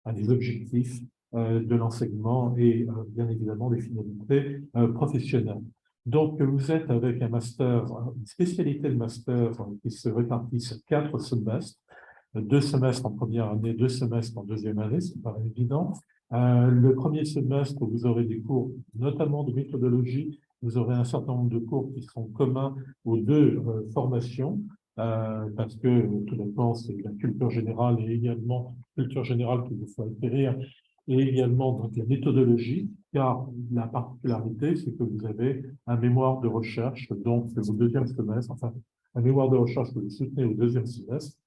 Speaker 1: un des objectifs de l'enseignement et bien évidemment des finalités professionnelles. Donc, vous êtes avec un master, une spécialité de master qui se répartit sur 4 semestres, 2 semestres en première année, 2 semestres en deuxième année, c'est pas évident. Le premier semestre, vous aurez des cours notamment de méthodologie, vous aurez un certain nombre de cours qui seront communs aux 2 formations, parce que tout dépend, c'est la culture générale et également culture générale qu'il vous faut acquérir, et également donc la méthodologie, car la particularité, c'est que vous avez un mémoire de recherche, donc au deuxième semestre, enfin, un mémoire de recherche que vous soutenez au deuxième semestre,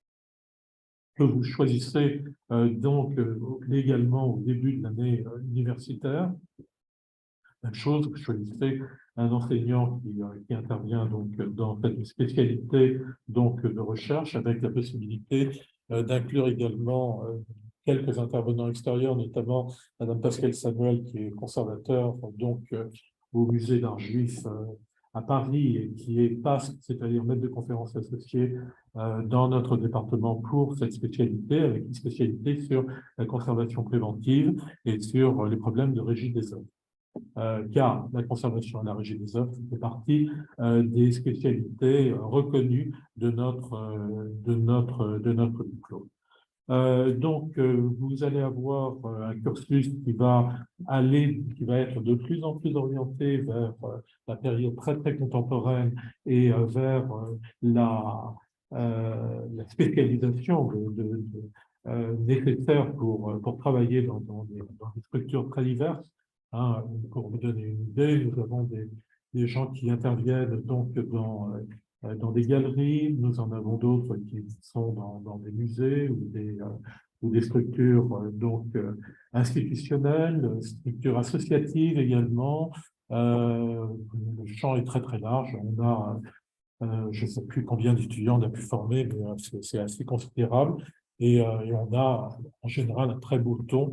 Speaker 1: que vous choisissez donc légalement au début de l'année universitaire. Même chose, vous choisissez un enseignant qui intervient donc dans cette spécialité donc de recherche, avec la possibilité d'inclure également quelques intervenants extérieurs, notamment Madame Pascale Samuel, qui est conservateur donc au musée d'art juif à Paris et qui est PASC, c'est-à-dire maître de conférences associé dans notre département pour cette spécialité, avec une spécialité sur la conservation préventive et sur les problèmes de régie des œuvres. Car la conservation et la régie des œuvres fait partie des spécialités reconnues de notre diplôme. Donc, vous allez avoir un cursus qui va être de plus en plus orienté vers la période très, très contemporaine et vers la spécialisation nécessaire pour travailler dans des structures très diverses. Hein. Pour vous donner une idée, nous avons des gens qui interviennent donc dans des galeries, nous en avons d'autres qui sont dans des musées ou des structures institutionnelles, structures associatives également. Le champ est très très large. On a, je ne sais plus combien d'étudiants on a pu former, mais c'est assez considérable. Et on a en général un très beau ton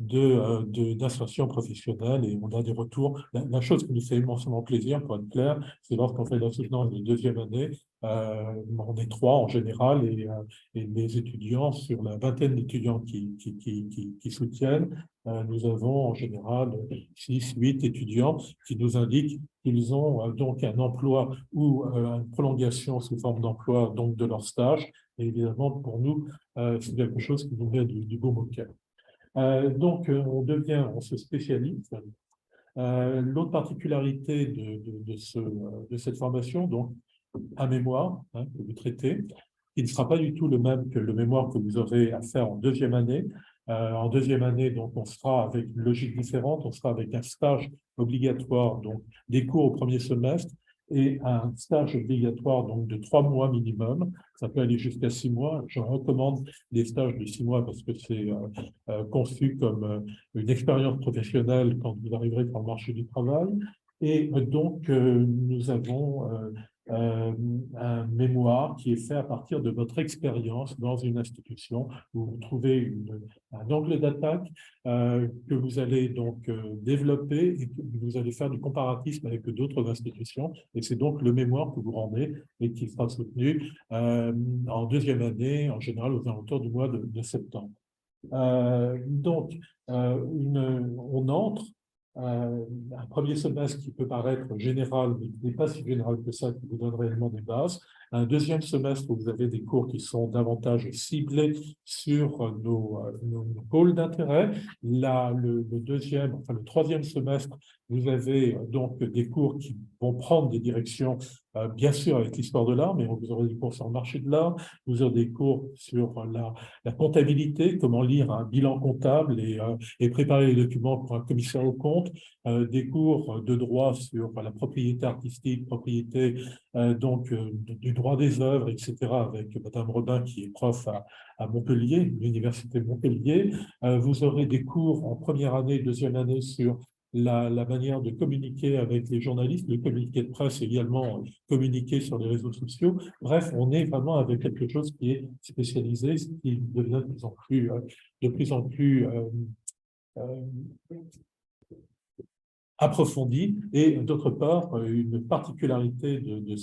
Speaker 1: d'insertion professionnelle, et on a des retours. La chose qui nous fait immensément plaisir, pour être clair, c'est lorsqu'on fait la soutenance de deuxième année, on est 3 en général, et les étudiants, sur la vingtaine d'étudiants qui soutiennent, nous avons en général 6, 8 étudiants qui nous indiquent qu'ils ont donc un emploi ou une prolongation sous forme d'emploi donc de leur stage. Et évidemment, pour nous, c'est quelque chose qui nous met du baume au cœur. Donc, on se spécialise. L'autre particularité de cette formation, donc un mémoire que vous traitez, qui ne sera pas du tout le même que le mémoire que vous aurez à faire en deuxième année. En deuxième année, donc, on sera avec une logique différente, on sera avec un stage obligatoire, donc des cours au premier semestre, et un stage obligatoire donc de 3 mois minimum. Ça peut aller jusqu'à 6 mois. Je recommande les stages de 6 mois parce que c'est conçu comme une expérience professionnelle quand vous arriverez sur le marché du travail. Et donc, nous avons un mémoire qui est fait à partir de votre expérience dans une institution où vous trouvez un angle d'attaque que vous allez donc développer et que vous allez faire du comparatisme avec d'autres institutions. Et c'est donc le mémoire que vous rendez et qui sera soutenu en deuxième année, en général aux alentours du mois de septembre. On entre un premier semestre qui peut paraître général, mais qui n'est pas si général que ça, qui vous donne réellement des bases. Un deuxième semestre où vous avez des cours qui sont davantage ciblés sur nos pôles d'intérêt. Là, le troisième semestre, vous avez donc des cours qui vont prendre des directions, bien sûr avec l'histoire de l'art, mais vous aurez des cours sur le marché de l'art, vous aurez des cours sur la comptabilité, comment lire un bilan comptable et préparer les documents pour un commissaire aux comptes, des cours de droit sur la propriété artistique, propriété du droit des œuvres, etc., avec Madame Robin qui est prof à Montpellier, l'université de Montpellier. Vous aurez des cours en première année, deuxième année sur la manière de communiquer avec les journalistes, le communiqué de presse également, communiquer sur les réseaux sociaux. Bref, on est vraiment avec quelque chose qui est spécialisé, ce qui devient de plus en plus approfondie. Et d'autre part, une particularité de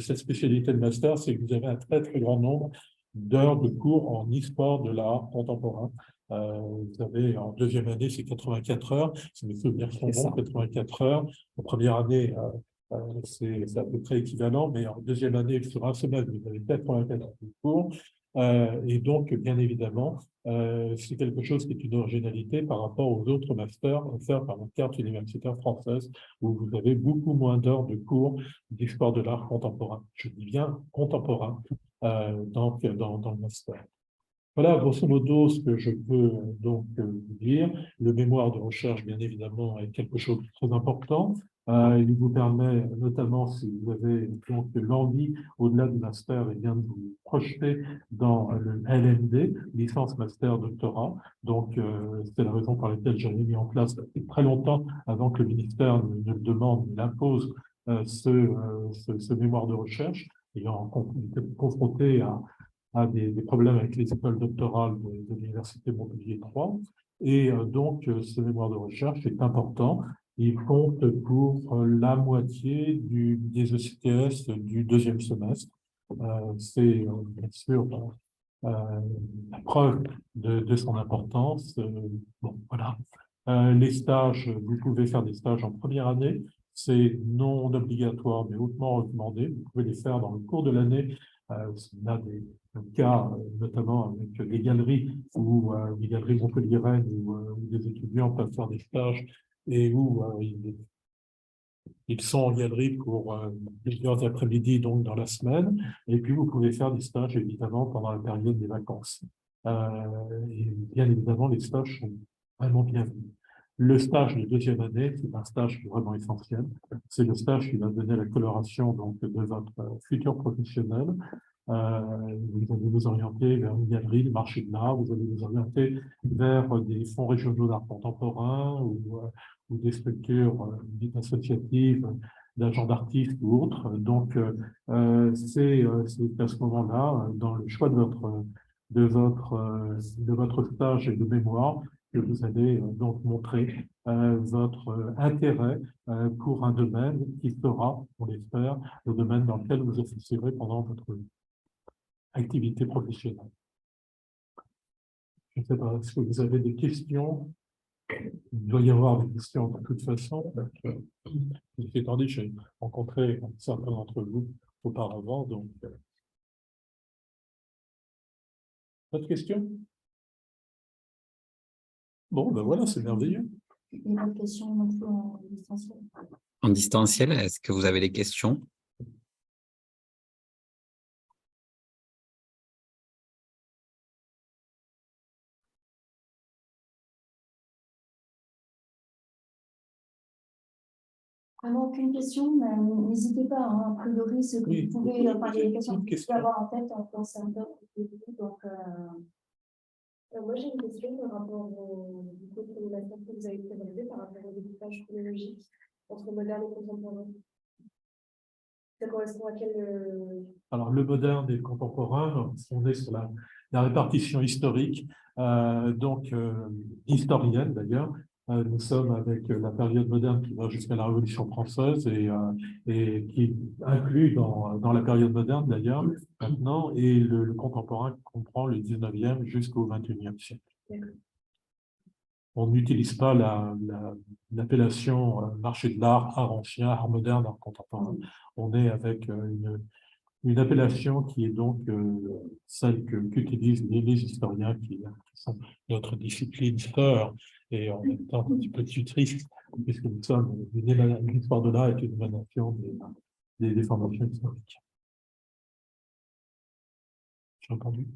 Speaker 1: cette spécialité de master, c'est que vous avez un très très grand nombre d'heures de cours en histoire de l'art contemporain. Vous avez en deuxième année, c'est 84 heures, si mes souvenirs sont bons, 84 heures. En première année, c'est à peu près équivalent, mais en deuxième année, sur un semestre, vous avez 84 heures de cours. Et donc, bien évidemment, c'est quelque chose qui est une originalité par rapport aux autres masters offerts par la carte universitaire française, où vous avez beaucoup moins d'heures de cours d'histoire de l'art contemporain. Je dis bien contemporain dans le master. Voilà, grosso modo, ce que je peux donc vous dire. Le mémoire de recherche, bien évidemment, est quelque chose de très important. Il vous permet, notamment si vous avez donc l'envie, au-delà du master, et bien de vous projeter dans le LMD, licence, master, doctorat. Donc, c'est la raison pour laquelle j'avais mis en place depuis très longtemps, avant que le ministère ne le demande, ne l'impose, ce mémoire de recherche, ayant été confronté à des problèmes avec les écoles doctorales de l'Université Montpellier 3. Et donc, ce mémoire de recherche est important. Il compte pour la moitié des ECTS du deuxième semestre. C'est bien sûr la preuve de son importance. Bon, voilà. Les stages, vous pouvez faire des stages en première année. C'est non obligatoire, mais hautement recommandé. Vous pouvez les faire dans le cours de l'année. On a des cas, notamment avec des galeries ou des galeries montpelliéraines où des étudiants peuvent faire des stages et où ils sont en galerie pour plusieurs après-midi, donc dans la semaine. Et puis, vous pouvez faire des stages, évidemment, pendant la période des vacances. Et bien évidemment, les stages sont vraiment bienvenus. Le stage de deuxième année, c'est un stage vraiment essentiel. C'est le stage qui va donner la coloration donc, de votre futur professionnel. Vous allez vous orienter vers une galerie, le marché de l'art, vous allez vous orienter vers des fonds régionaux d'art contemporain ou des structures dites associatives d'agents d'artistes ou autres. Donc, c'est à ce moment-là, dans le choix de votre stage et de mémoire, que vous allez donc montrer votre intérêt pour un domaine qui sera, on l'espère, le domaine dans lequel vous officierez pendant votre activité professionnelle. Je ne sais pas, est-ce que vous avez des questions? Il doit y avoir des questions de toute façon. Attendez, j'ai rencontré certains d'entre vous auparavant, donc... Pas de questions? Bon, ben voilà, c'est merveilleux.
Speaker 4: Il n'y a pas de questions non plus en distanciel.
Speaker 2: En distanciel, est-ce que vous avez des questions?
Speaker 4: Vraiment aucune question, mais n'hésitez pas, hein, a priori, ce que
Speaker 1: Oui.
Speaker 4: vous pouvez, enfin, les questions que vous
Speaker 1: Question.
Speaker 4: pouvez avoir en tête en concerne donc
Speaker 5: Moi, j'ai une question par rapport du coup, au master que vous avez présenté par rapport au découpage chronologique entre moderne et contemporain. Ça correspond à quel…
Speaker 1: Alors, le moderne et le contemporain, on est sur la répartition historique, historienne d'ailleurs. Nous sommes avec la période moderne qui va jusqu'à la Révolution française et qui inclut dans la période moderne d'ailleurs maintenant, et le contemporain qui comprend le 19e jusqu'au 21e siècle. On n'utilise pas l'appellation marché de l'art, art ancien, art moderne, art contemporain. On est avec une appellation qui est donc celle qu'utilisent les historiens qui sont notre discipline sœur et en même temps un petit peu tutrice, puisque nous sommes l'histoire de l'art est une émanation des formations historiques. J'ai entendu?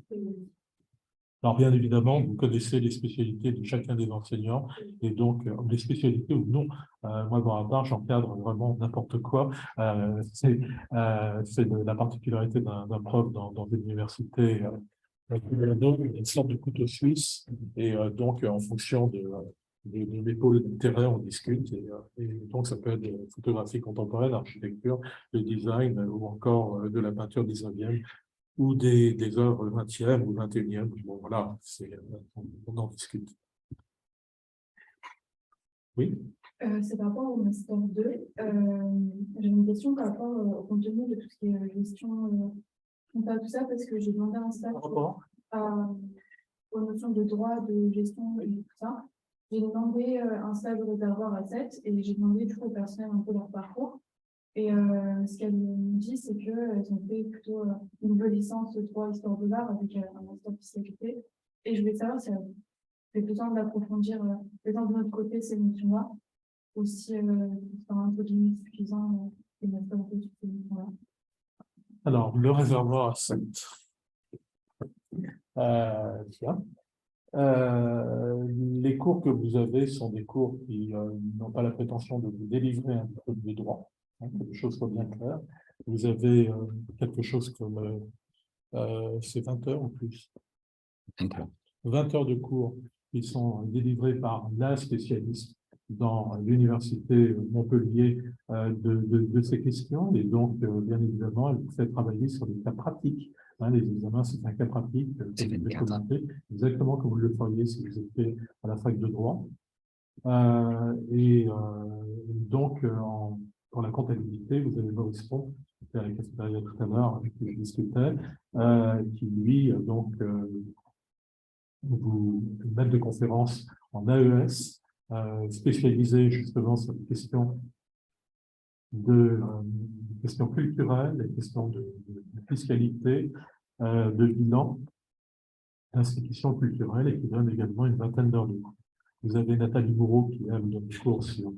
Speaker 1: Alors, bien évidemment, vous connaissez les spécialités de chacun des enseignants, et donc, les spécialités ou non, moi, dans la part, j'encadre vraiment n'importe quoi. C'est la particularité d'un prof dans une université, une sorte de couteau suisse, et donc, en fonction de l'épaule d'intérêt, on discute, et donc, ça peut être de photographie contemporaine, architecture, le design, ou encore de la peinture 19e, ou des œuvres 20e ou 21e. Bon, voilà, on en discute. Oui.
Speaker 5: C'est par rapport au Master 2. J'ai une question par rapport au contenu de tout ce qui est gestion, comptable, tout ça, parce que j'ai demandé un stage aux notions de droit, de gestion et tout ça. J'ai demandé un stage au réservoir à 7 et j'ai demandé du coup au personnel un peu leur parcours. Et ce qu'elle me dit, c'est qu'elles ont fait plutôt une double licence de droit histoire de l'art avec un master fiscalité. Et je voulais savoir si elle avait besoin d'approfondir, besoin de notre côté, ces notions-là, ou si c'est un peu suffisant et mettre un peu sur ces notions-là.
Speaker 1: Alors, le réservoir à 7. Bien. Les cours que vous avez sont des cours qui n'ont pas la prétention de vous délivrer un diplôme de droit, que les choses soient bien claires. Vous avez quelque chose comme c'est 20 heures ou plus. 20 heures de cours qui sont délivrés par la spécialiste dans l'université Montpellier de ces questions, et donc bien évidemment elle vous fait travailler sur des cas pratiques. Les examens, c'est un cas pratique que vous pouvez commenter, exactement comme vous le feriez si vous étiez à la fac de droit. Donc, pour la comptabilité, vous avez Maurice Pont, qui était avec Asperia tout à l'heure, avec qui je discutais, qui lui, vous maître de conférence en AES, spécialisé justement sur les questions questions culturelles, les questions de fiscalité, de bilan, d'institutions culturelles, et qui donne également une vingtaine d'heures de cours. Vous avez Nathalie Bourreau qui donne des cours sur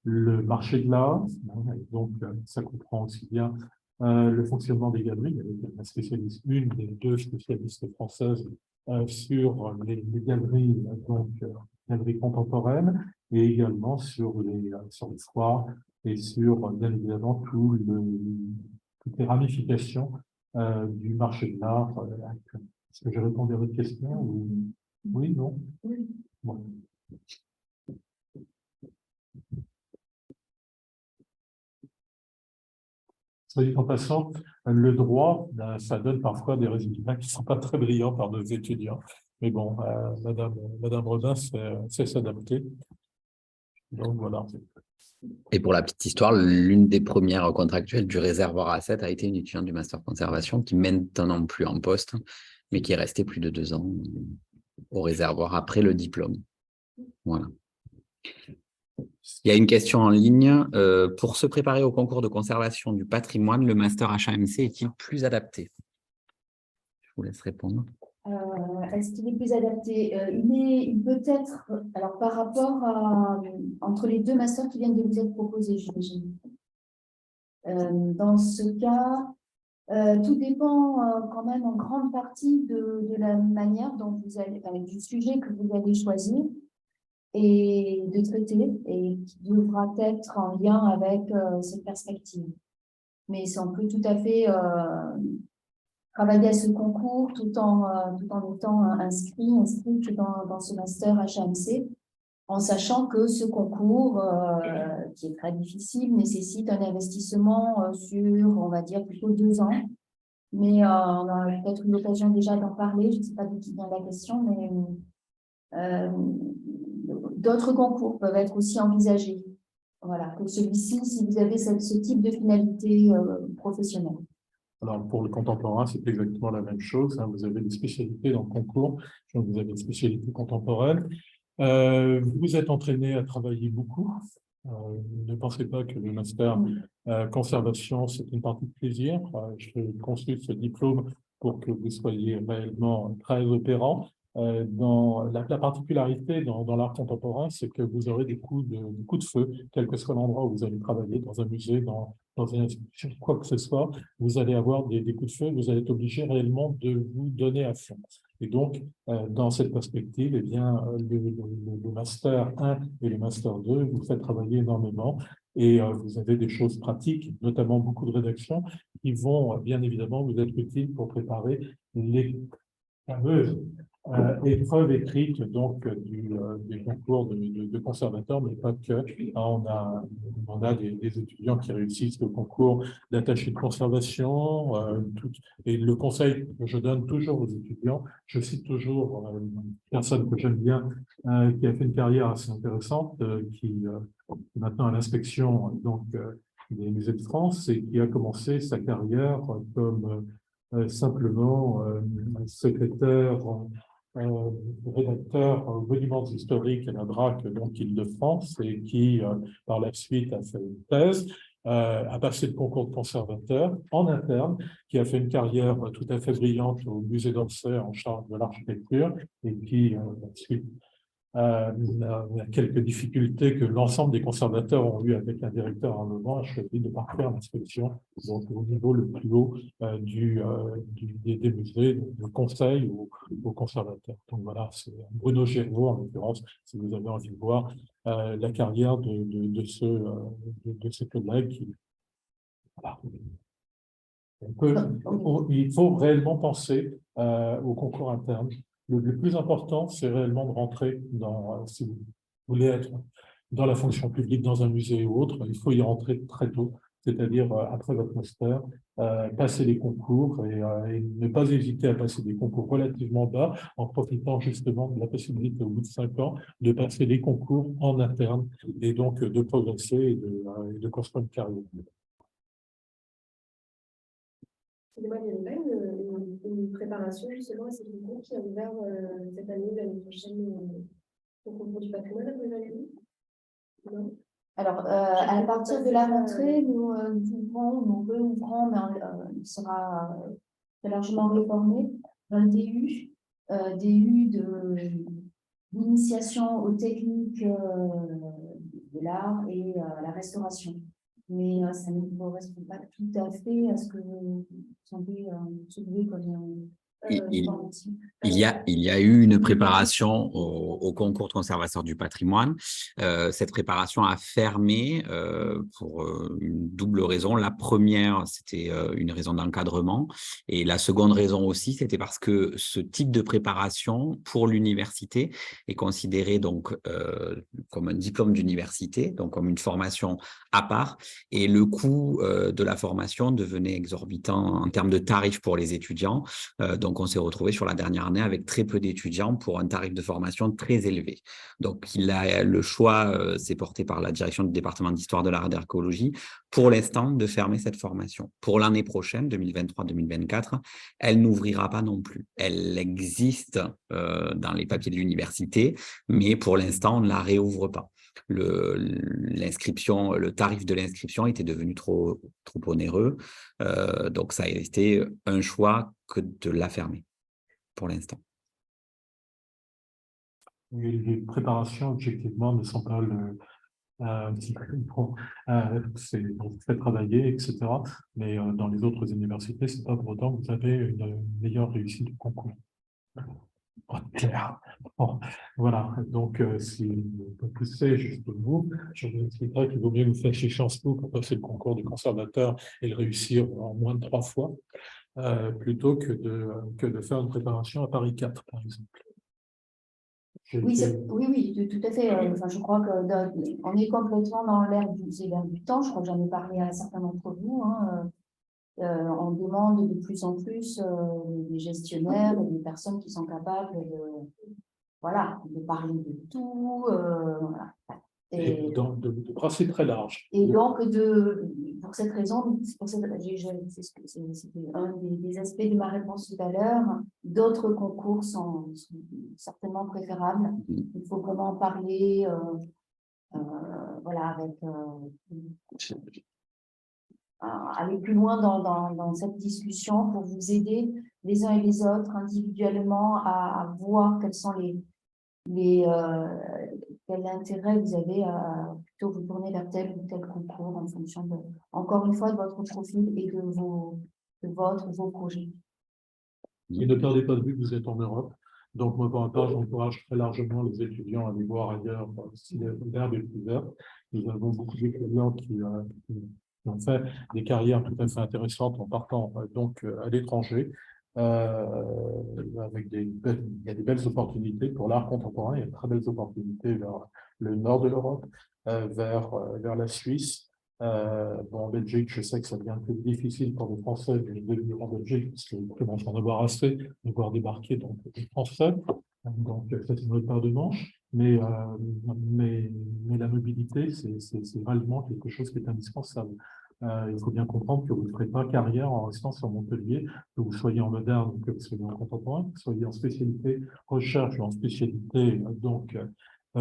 Speaker 1: le marché de l'art, et donc ça comprend aussi bien le fonctionnement des galeries, avec la spécialiste, une des deux spécialistes françaises sur les galeries, donc galeries contemporaines, et également sur les foires et sur bien évidemment toutes les ramifications du marché de l'art. Est-ce que j'ai répondu à votre question ou... Oui, non?
Speaker 5: Oui.
Speaker 1: Bon. Soit dit en passant, le droit, ça donne parfois des résultats qui ne sont pas très brillants par nos étudiants. Mais bon, Madame Robin sait s'adapter. Donc voilà.
Speaker 2: Et pour la petite histoire, l'une des premières contractuelles du réservoir à 7 a été une étudiante du master conservation qui maintenant plus en poste, mais qui est restée plus de 2 ans au réservoir après le diplôme. Voilà. Il y a une question en ligne. Pour se préparer au concours de conservation du patrimoine, le master HAMC est-il plus adapté? Je vous laisse répondre.
Speaker 4: Est-ce qu'il est plus adapté? Il peut être, alors par rapport à, entre les deux masters qui viennent de vous être proposés, j'imagine. Dans ce cas, tout dépend quand même en grande partie de la manière dont vous allez, du sujet que vous allez choisir et de traiter, et qui devra être en lien avec cette perspective. Mais on peut tout à fait travailler à ce concours tout en étant inscrit dans ce master HAMC. en sachant que ce concours, qui est très difficile, nécessite un investissement sur, on va dire, plutôt 2 ans. Mais on a peut-être eu l'occasion déjà d'en parler, je ne sais pas d'où vient la question, mais d'autres concours peuvent être aussi envisagés. Voilà, que celui-ci, si vous avez ce type de finalité professionnelle.
Speaker 1: Alors, pour le contemporain, c'est exactement la même chose, hein. Vous avez des spécialités dans le concours, donc vous avez une spécialité contemporaine. Vous êtes entraîné à travailler beaucoup. Ne pensez pas que le master conservation, c'est une partie de plaisir. Je construis ce diplôme pour que vous soyez réellement très opérant. Dans la particularité dans l'art contemporain, c'est que vous aurez des coups de feu, quel que soit l'endroit où vous allez travailler, dans un musée, dans une institution, quoi que ce soit, vous allez avoir des coups de feu, vous allez être obligé réellement de vous donner à fond. Et donc, dans cette perspective, eh bien, le Master 1 et le Master 2 vous fait travailler énormément et vous avez des choses pratiques, notamment beaucoup de rédaction, qui vont bien évidemment vous être utiles pour préparer les fameuses épreuves écrites donc du concours de conservateur, mais pas que. On a des étudiants qui réussissent le concours d'attaché de conservation. Et le conseil que je donne toujours aux étudiants, je cite toujours une personne que j'aime bien, qui a fait une carrière assez intéressante, qui est maintenant à l'inspection des musées de France et qui a commencé sa carrière comme simplement secrétaire, rédacteur aux monuments historiques à la DRAC, donc Île-de-France, et qui, par la suite, a fait une thèse, a passé le concours de conservateur en interne, qui a fait une carrière tout à fait brillante au musée d'Orsay en charge de l'architecture, et qui, ensuite, il y a quelques difficultés que l'ensemble des conservateurs ont eu avec un directeur en Levant, a choisi de partir à l'inspection, donc au niveau le plus haut des musées, de conseil aux conservateurs. Donc voilà, c'est Bruno Gervaux, en l'occurrence, si vous avez envie de voir la carrière de ce collègue qui, voilà. Il faut réellement penser au concours interne. Le plus important, c'est réellement de rentrer si vous voulez être dans la fonction publique, dans un musée ou autre, il faut y rentrer très tôt, c'est-à-dire après votre master, passer les concours et ne pas hésiter à passer des concours relativement bas, en profitant justement de la possibilité au bout de 5 ans de passer les concours en interne et donc de progresser et de construire une carrière.
Speaker 5: Il y a une préparation justement à ces concours qui a ouvert cette année ou l'année prochaine au concours du patrimoine à Valérie? Non.
Speaker 4: Alors, à partir de la rentrée, nous réouvrons, mais il sera très largement réformé, un DU d'initiation aux techniques de l'art et la restauration. Mais ça ne correspond pas tout à fait à ce que vous semblez soulever comme
Speaker 2: il y a eu une préparation au concours de conservateur du patrimoine. Cette préparation a fermé pour une double raison. La première, c'était une raison d'encadrement. Et la seconde raison aussi, c'était parce que ce type de préparation pour l'université est considéré donc comme un diplôme d'université, donc comme une formation à part. Et le coût de la formation devenait exorbitant en termes de tarifs pour les étudiants. Donc, on s'est retrouvé sur la dernière année avec très peu d'étudiants pour un tarif de formation très élevé. Donc, le choix s'est porté par la direction du département d'histoire de l'art et d'archéologie pour l'instant de fermer cette formation. Pour l'année prochaine, 2023-2024, elle n'ouvrira pas non plus. Elle existe dans les papiers de l'université, mais pour l'instant, on ne la réouvre pas. L'inscription, le tarif de l'inscription était devenu trop onéreux. Donc, ça a été un choix que de la fermer pour l'instant.
Speaker 1: Les préparations, objectivement, ne sont pas c'est fait travailler, etc. Mais dans les autres universités, c'est pas pour autant que vous avez une meilleure réussite du concours. Clair. Bon, voilà, donc si vous poussez jusqu'au bout, je vous expliquerai qu'il vaut mieux vous faire chez Sciences Po pour passer le concours du conservateur et le réussir en moins de 3 fois, plutôt que de faire une préparation à Paris 4, par exemple.
Speaker 4: Oui, oui, tout à fait. Enfin, je crois qu'on est complètement dans l'ère du temps. Je crois que j'en ai parlé à certains d'entre vous. Hein. On demande de plus en plus des gestionnaires et des personnes qui sont capables de parler de tout. Voilà.
Speaker 1: Et de brasser très large.
Speaker 4: Et donc, pour cette raison, c'était un des aspects de ma réponse tout à l'heure. D'autres concours sont certainement préférables. Il faut vraiment en parler aller plus loin dans cette discussion pour vous aider les uns et les autres individuellement à voir quels sont quel intérêt vous avez à plutôt vous tourner vers tel ou tel concours en fonction encore une fois, de votre profil et de vos projets.
Speaker 1: Et ne perdez pas de vue que vous êtes en Europe. Donc, moi, pour ma part, j'encourage très largement les étudiants à aller voir ailleurs si l'herbe est plus verte. Nous avons beaucoup d'étudiants qui ont fait des carrières tout à fait intéressantes en partant à l'étranger. Il y a des belles opportunités pour l'art contemporain, il y a de très belles opportunités vers le nord de l'Europe, vers la Suisse. En Belgique, je sais que ça devient plus difficile pour les Français de venir en Belgique parce qu'ils commencent à en avoir assez de voir débarquer des Français. Donc, ça, c'est une autre paire de manches. Mais la mobilité, c'est vraiment quelque chose qui est indispensable. Il faut bien comprendre que vous ne ferez pas carrière en restant sur Montpellier, que vous soyez en moderne, que vous soyez en contemporain, que vous soyez en spécialité recherche ou en spécialité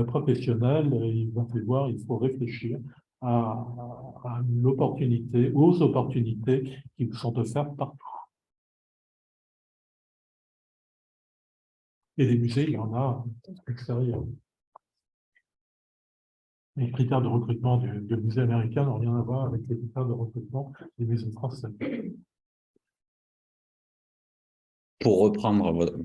Speaker 1: professionnelle. Il faut réfléchir à l'opportunité, aux opportunités qui vous sont offertes partout. Et les musées, il y en a extérieurs. Les critères de recrutement du musée américain n'ont rien à voir avec les critères de recrutement des musées français.
Speaker 2: Pour reprendre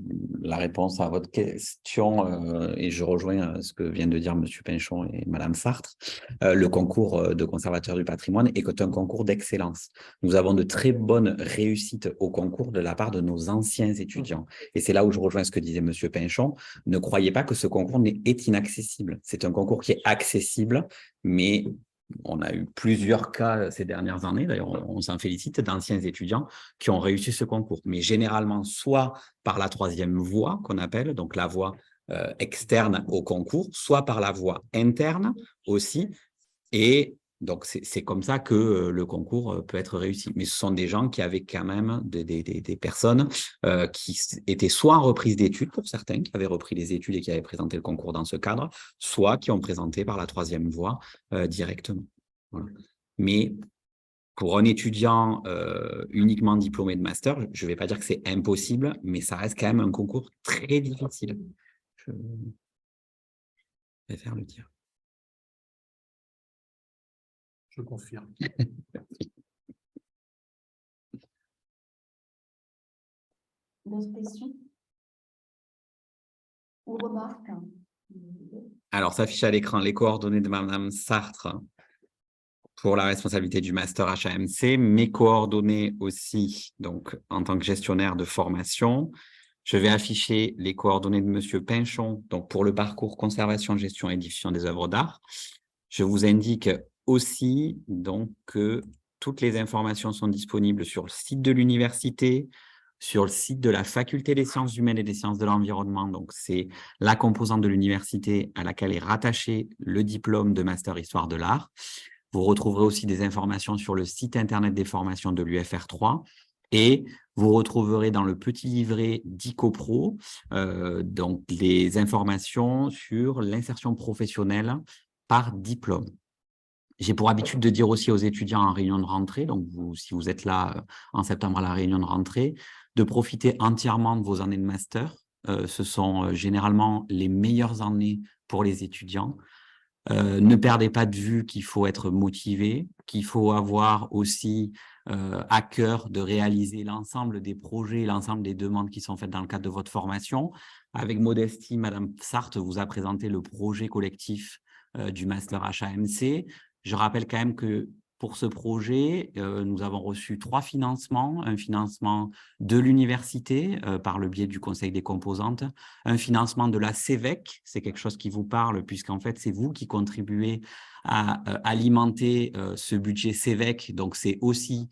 Speaker 2: la réponse à votre question, et je rejoins ce que viennent de dire M. Pinchon et Mme Sartre, le concours de conservateur du patrimoine est un concours d'excellence. Nous avons de très bonnes réussites au concours de la part de nos anciens étudiants. Et c'est là où je rejoins ce que disait M. Pinchon. Ne croyez pas que ce concours est inaccessible. C'est un concours qui est accessible, mais on a eu plusieurs cas ces dernières années, d'ailleurs on s'en félicite, d'anciens étudiants qui ont réussi ce concours, mais généralement soit par la troisième voie qu'on appelle, donc la voie externe au concours, soit par la voie interne aussi, et donc c'est comme ça que le concours peut être réussi. Mais ce sont des gens qui avaient quand même des personnes qui étaient soit en reprise d'études pour certains, qui avaient repris les études et qui avaient présenté le concours dans ce cadre, soit qui ont présenté par la troisième voie directement. Voilà. Mais pour un étudiant uniquement diplômé de master, je ne vais pas dire que c'est impossible, mais ça reste quand même un concours très difficile. Je préfère le dire.
Speaker 1: Je confirme.
Speaker 4: D'autres questions ou remarques?
Speaker 2: Alors, s'affiche à l'écran les coordonnées de Mme Sartre pour la responsabilité du master HAMC, mes coordonnées aussi, donc en tant que gestionnaire de formation. Je vais afficher les coordonnées de M. Pinchon, donc pour le parcours conservation, gestion et diffusion des œuvres d'art. Je vous indique aussi donc que toutes les informations sont disponibles sur le site de l'université, sur le site de la faculté des sciences humaines et des sciences de l'environnement. Donc, c'est la composante de l'université à laquelle est rattaché le diplôme de master histoire de l'art. Vous retrouverez aussi des informations sur le site internet des formations de l'UFR3 et vous retrouverez dans le petit livret d'ICOPRO donc les informations sur l'insertion professionnelle par diplôme. J'ai pour habitude de dire aussi aux étudiants en réunion de rentrée, donc si vous êtes là en septembre à la réunion de rentrée, de profiter entièrement de vos années de master. Ce sont généralement les meilleures années pour les étudiants. Ne perdez pas de vue qu'il faut être motivé, qu'il faut avoir aussi à cœur de réaliser l'ensemble des projets, l'ensemble des demandes qui sont faites dans le cadre de votre formation. Avec modestie, Mme Sartre vous a présenté le projet collectif du Master HAMC. Je rappelle quand même que pour ce projet, nous avons reçu 3 financements. Un financement de l'université par le biais du Conseil des composantes, un financement de la CEVEC, c'est quelque chose qui vous parle puisqu'en fait, c'est vous qui contribuez à alimenter ce budget CEVEC. Donc, c'est aussi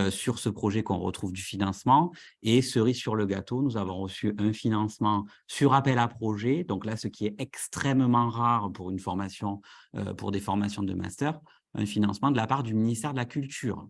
Speaker 2: sur ce projet qu'on retrouve du financement. Et cerise sur le gâteau, nous avons reçu un financement sur appel à projet. Donc là, ce qui est extrêmement rare pour une formation, pour des formations de master, un financement de la part du ministère de la Culture.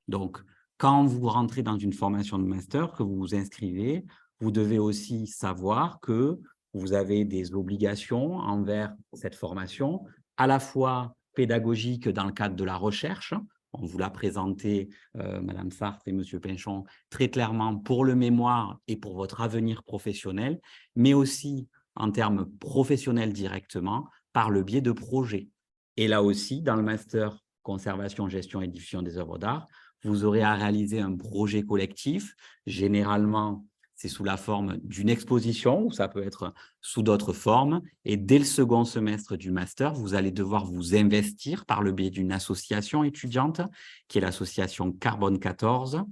Speaker 2: Donc, quand vous rentrez dans une formation de master, que vous vous inscrivez, vous devez aussi savoir que vous avez des obligations envers cette formation, à la fois pédagogique dans le cadre de la recherche. On vous l'a présenté, Madame Sartre et Monsieur Pinchon, très clairement pour le mémoire et pour votre avenir professionnel, mais aussi en termes professionnels directement par le biais de projets. Et là aussi, dans le master conservation, gestion et diffusion des œuvres d'art, vous aurez à réaliser un projet collectif. Généralement, c'est sous la forme d'une exposition ou ça peut être sous d'autres formes. Et dès le second semestre du master, vous allez devoir vous investir par le biais d'une association étudiante qui est l'association Carbone 14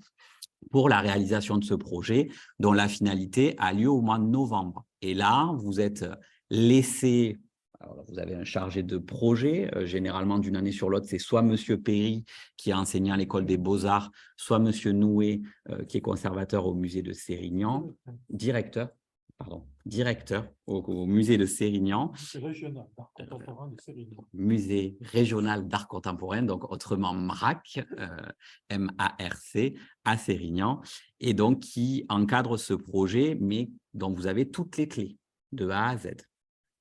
Speaker 2: pour la réalisation de ce projet dont la finalité a lieu au mois de novembre. Et là, vous êtes laissé... Alors, vous avez un chargé de projet, généralement d'une année sur l'autre, c'est soit M. Perry qui est enseignant à l'école des Beaux-Arts, soit M. Noué qui est conservateur au musée de Sérignan, directeur au musée de Sérignan.
Speaker 1: Régional d'art contemporain de Sérignan.
Speaker 2: Musée régional d'art contemporain, donc autrement MRAC, M-A-R-C, à Sérignan, et donc qui encadre ce projet, mais dont vous avez toutes les clés de A à Z.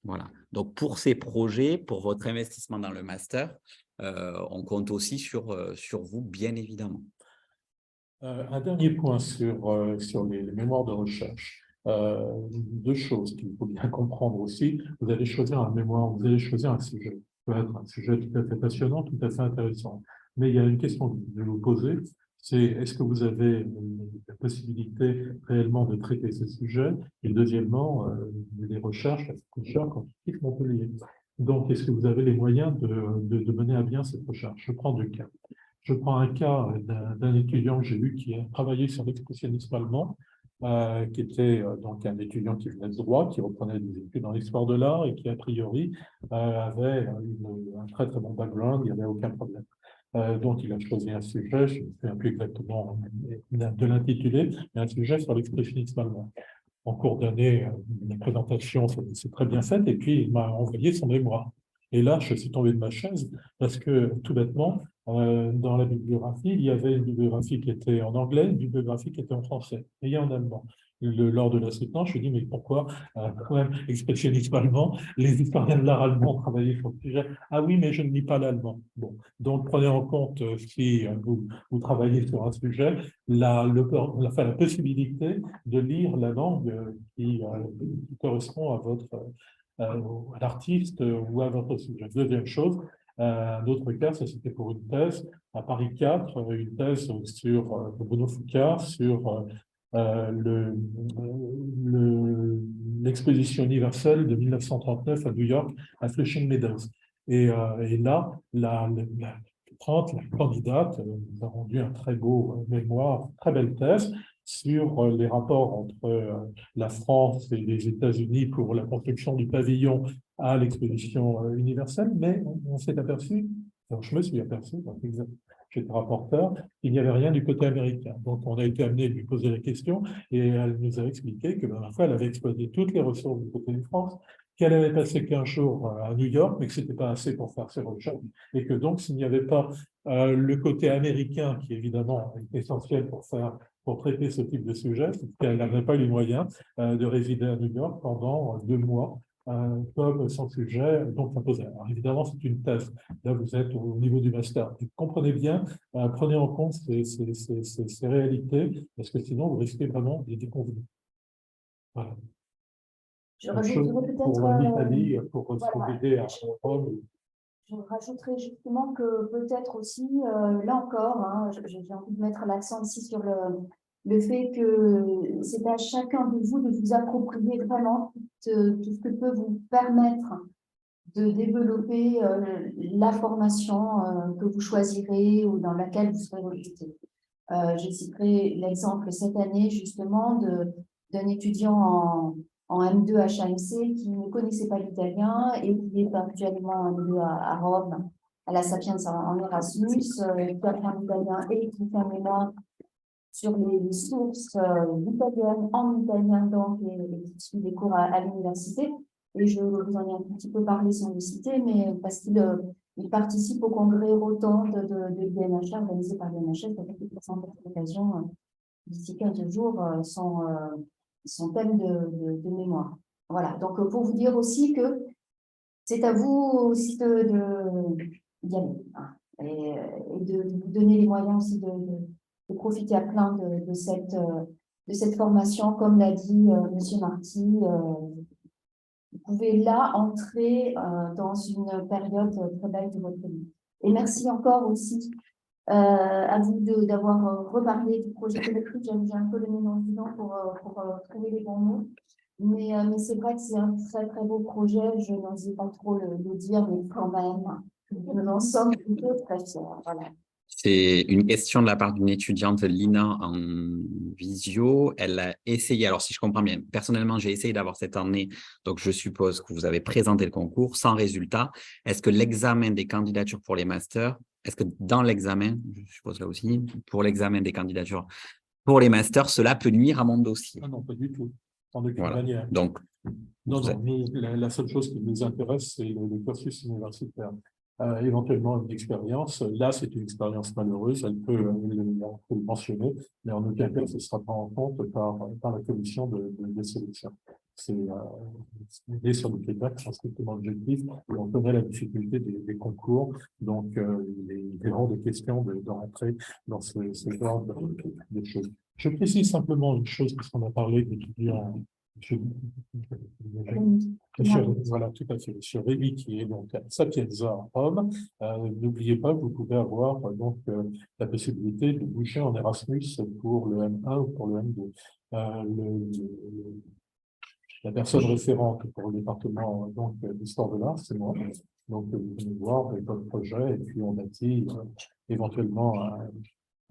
Speaker 2: Voilà. Donc, pour ces projets, pour votre investissement dans le master, on compte aussi sur vous, bien évidemment.
Speaker 1: Un dernier point sur les mémoires de recherche. 2 choses qu'il faut bien comprendre aussi. Vous allez choisir un mémoire, vous allez choisir un sujet. Ça peut être un sujet tout à fait passionnant, tout à fait intéressant. Mais il y a une question que je vais vous poser, c'est est-ce que vous avez la possibilité réellement de traiter ce sujet? Et deuxièmement, les recherches, ça coûte cher quand on quitte Montpellier. Donc, est-ce que vous avez les moyens de mener à bien cette recherche? Je prends 2 cas. Je prends un cas d'un étudiant que j'ai vu qui a travaillé sur l'expressionnisme allemand, qui était donc un étudiant qui venait de droit, qui reprenait des études dans l'histoire de l'art et qui, a priori, avait un très très bon background, il n'y avait aucun problème. Donc, il a choisi un sujet, je ne me souviens plus exactement de l'intitulé, mais un sujet sur l'expressionnisme allemand. En cours d'année, la présentation s'est très bien faite, et puis il m'a envoyé son mémoire. Et là, je suis tombé de ma chaise, parce que, tout bêtement, dans la bibliographie, il y avait une bibliographie qui était en anglais, une bibliographie qui était en français, et en allemand. Lors de la soutenance, je me dis, mais pourquoi, quand même, expressionnisme allemand, les historiens de l'art allemand travaillaient sur le sujet. Ah oui, mais je ne lis pas l'allemand. Bon, donc prenez en compte, si vous travaillez sur un sujet, la possibilité de lire la langue qui correspond à à l'artiste ou à votre sujet. Deuxième chose, un autre cas, ça c'était pour une thèse à Paris 4, une thèse sur Bruno Foucard, sur l'exposition universelle de 1939 à New York, à Flushing Meadows. Et là, la candidate nous a rendu un très beau mémoire, très belle thèse sur les rapports entre la France et les États-Unis pour la construction du pavillon à l'exposition universelle, mais on s'est aperçu, alors je me suis aperçu, j'étais rapporteur, il n'y avait rien du côté américain. Donc, on a été amené à lui poser la question et elle nous a expliqué que, ma foi, elle avait exploité toutes les ressources du côté de France, qu'elle avait passé 15 jours à New York, mais que ce n'était pas assez pour faire ses recherches. Et que donc, s'il n'y avait pas le côté américain, qui évidemment est essentiel pour traiter ce type de sujet, c'est qu'elle n'avait pas les moyens de résider à New York pendant 2 mois, comme son sujet donc imposait. Alors évidemment, c'est une thèse. Là, vous êtes au niveau du master. Et comprenez bien, prenez en compte ces réalités, parce que sinon, vous risquez vraiment des déconvenues. Voilà.
Speaker 4: Je rajouterai peut-être
Speaker 1: pour l'Italie, pour
Speaker 4: voilà.
Speaker 1: aider à Rome.
Speaker 4: Je rajouterai justement que peut-être aussi, là encore, hein, j'ai envie de mettre l'accent ici sur le fait que c'est à chacun de vous de vous approprier vraiment tout ce que peut vous permettre de développer la formation que vous choisirez ou dans laquelle vous serez recruté. Je citerai l'exemple cette année justement d'un étudiant en M2 HAMC qui ne connaissait pas l'italien et qui est actuellement en M2 à Rome, à la Sapienza en Erasmus, qui apprend l'italien et qui fait un mémoire sur les sources italiennes, en italien donc, et qui suit des cours à l'université. Et je vous en ai un petit peu parlé sans le citer, mais parce qu'il participe au congrès rotant de l'INHH, organisé par l'INHH, avec une présente occasion d'ici 15 jours, son thème de mémoire. Voilà, donc pour vous dire aussi que c'est à vous aussi d'y aller, hein, et de vous donner les moyens aussi de profiter à plein de cette formation, comme l'a dit M. Marty. Vous pouvez là entrer dans une période très belle de votre vie. Et merci encore aussi à vous d'avoir reparlé du projet collectif. J'ai un peu le nez dans le guidon pour trouver les bons mots. Mais c'est vrai que c'est un très très beau projet. Je n'osais pas trop le dire, mais quand même, nous en sommes plutôt très fiers. Voilà.
Speaker 2: C'est une question de la part d'une étudiante, Lina, en visio. Elle a essayé, alors si je comprends bien, personnellement, j'ai essayé d'avoir cette année, donc je suppose que vous avez présenté le concours sans résultat. Est-ce que l'examen des candidatures pour les masters, est-ce que dans l'examen, je suppose là aussi, pour l'examen des candidatures pour les masters, cela peut nuire à mon dossier?
Speaker 1: Ah non, pas du tout, en aucune
Speaker 2: Voilà.
Speaker 1: manière.
Speaker 2: Donc,
Speaker 1: Non,
Speaker 2: vous
Speaker 1: non, nous, la seule chose qui nous intéresse, c'est le cursus universitaire. Éventuellement une expérience. Là, c'est une expérience malheureuse, on peut le mentionner, mais en aucun cas, ce ne sera pas en compte par la commission de sélection. C'est sur des critères qui sont strictement objectifs, et on connaît la difficulté des concours, donc il est hors de question de rentrer dans ce genre de choses. Je précise simplement une chose, parce qu'on a parlé d'étudiants. Voilà, tout à fait. Monsieur Rémy, qui est donc à Sapienza en Rome. N'oubliez pas que vous pouvez avoir donc la possibilité de bouger en Erasmus pour le M1 ou pour le M2. La personne référente pour le département donc d'histoire de l'art, c'est moi. Donc vous venez voir avec votre projet et puis on bâtit éventuellement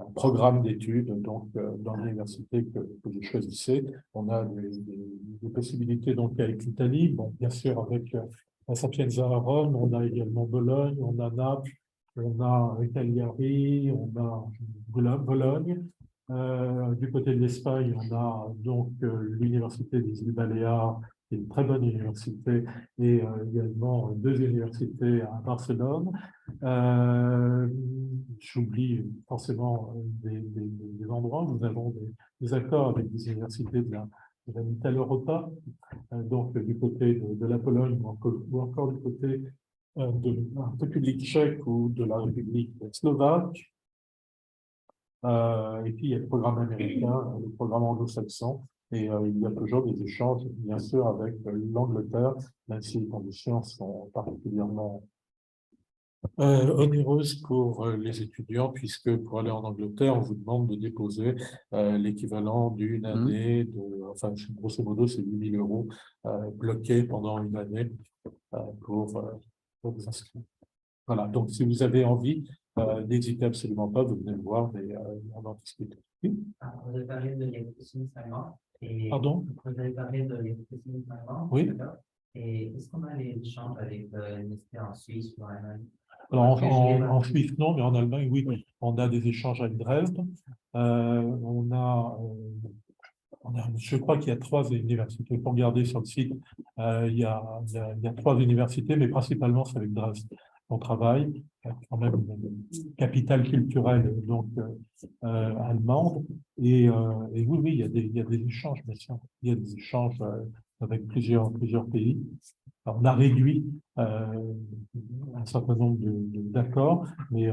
Speaker 1: un programme d'études donc dans l'université que vous choisissez. On a des possibilités donc avec l'Italie, bon bien sûr avec la Sapienza à Rome, on a également Bologne, on a Naples, on a Cagliari, on a Bologne. Du côté de l'Espagne, on a donc l'université des îles Baléares, qui est une très bonne université, et également deux universités à Barcelone. J'oublie forcément des endroits. Nous avons des accords avec des universités de la Mitteleuropa, donc du côté de la Pologne ou encore du côté de la République tchèque ou de la République slovaque. Et puis il y a le programme américain, le programme anglo-saxon, et il y a toujours des échanges, bien sûr, avec l'Angleterre, même si les conditions sont particulièrement onéreuse pour les étudiants, puisque pour aller en Angleterre, on vous demande de déposer l'équivalent d'une année, enfin, grosso modo, c'est 8 000 € bloqués pendant une année pour vous inscrire. Voilà, donc si vous avez envie, n'hésitez absolument pas, vous venez me voir et on en discute. Oui.
Speaker 6: Vous avez parlé de l'électricité allemand.
Speaker 1: Pardon?
Speaker 6: Vous avez parlé de l'électricité allemand.
Speaker 1: Oui.
Speaker 6: Et est-ce qu'on a les échanges avec l'université en Suisse ou en Allemagne?
Speaker 1: Alors, en Suisse, non, mais en Allemagne, oui. On a des échanges avec Dresde. Je crois qu'il y a 3 universités. Pour regarder sur le site, il y a 3 universités, mais principalement, c'est avec Dresde. On travaille, quand même une capitale culturelle donc allemande. Et oui, il y a des échanges, bien sûr. Il y a des échanges avec plusieurs pays. Alors, on a réduit un certain nombre d'accords, mais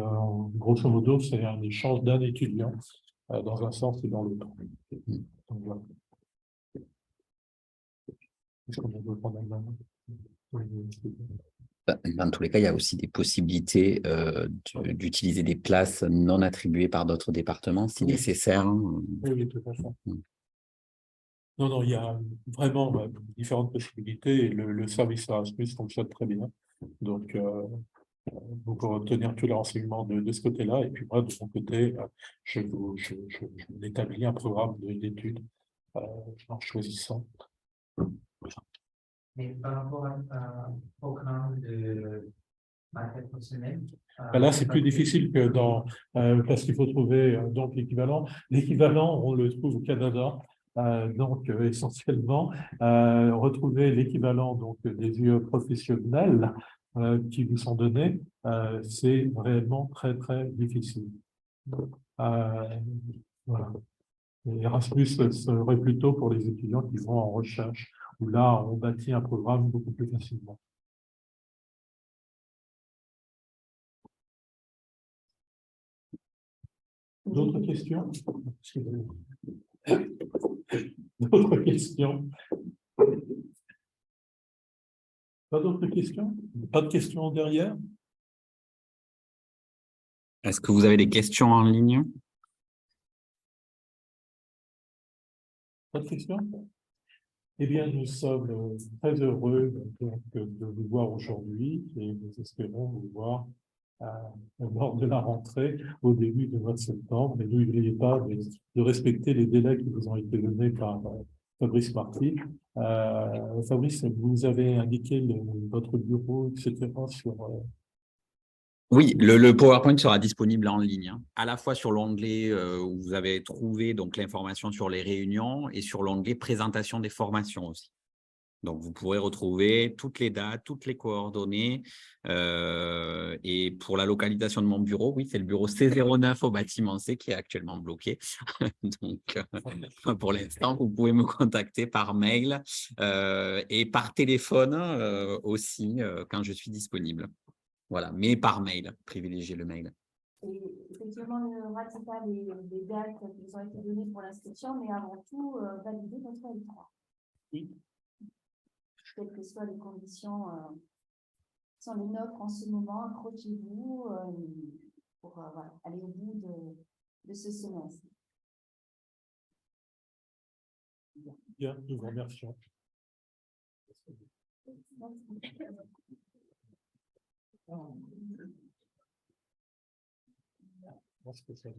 Speaker 1: grosso modo, c'est un échange d'un étudiant dans un sens et dans l'autre. Donc, voilà. Est-ce qu'on peut prendre la main?
Speaker 2: Dans tous les cas, il y a aussi des possibilités d'utiliser des places non attribuées par d'autres départements, si nécessaire.
Speaker 1: Oui, tout à fait. Non, il y a vraiment différentes possibilités et le service Erasmus fonctionne très bien. Donc, vous pourrez obtenir tous les renseignements de ce côté-là. Et puis moi, de mon côté, je établis un programme d'études en choisissant.
Speaker 6: Mais par rapport à un programme de matière professionnelle,
Speaker 1: Là, c'est plus difficile que parce qu'il faut trouver donc l'équivalent. L'équivalent, on le trouve au Canada. Donc, essentiellement, retrouver l'équivalent donc des UE professionnels qui vous sont donnés, c'est réellement très, très difficile. Voilà. Et Erasmus serait plutôt pour les étudiants qui vont en recherche, où là, on bâtit un programme beaucoup plus facilement. D'autres questions? D'autres questions? Pas d'autres questions? Pas de questions derrière?
Speaker 2: Est-ce que vous avez des questions en ligne?
Speaker 1: Pas de questions? Eh bien, nous sommes très heureux donc, de vous voir aujourd'hui et nous espérons vous voir lors de la rentrée au début du mois de septembre. Et n'oubliez pas de respecter les délais qui vous ont été donnés par Fabrice Marty. Fabrice, vous avez indiqué votre bureau, etc. sur...
Speaker 2: Oui, le PowerPoint sera disponible en ligne, hein, à la fois sur l'onglet où vous avez trouvé donc l'information sur les réunions et sur l'onglet présentation des formations aussi. Donc, vous pourrez retrouver toutes les dates, toutes les coordonnées. Et pour la localisation de mon bureau, oui, c'est le bureau C09 au bâtiment C qui est actuellement bloqué. Donc, pour l'instant, vous pouvez me contacter par mail et par téléphone aussi quand je suis disponible. Voilà, mais par mail, privilégiez le mail.
Speaker 4: Et effectivement, ne ratez pas les dates qui vous ont été données pour l'inscription, mais avant tout, validez votre L3.
Speaker 1: Oui.
Speaker 4: Quelles que soient les conditions sont les nôtres en ce moment, accrochez-vous pour voilà, aller au bout de ce semestre.
Speaker 1: Bien, nous vous remercions. Je pense que ça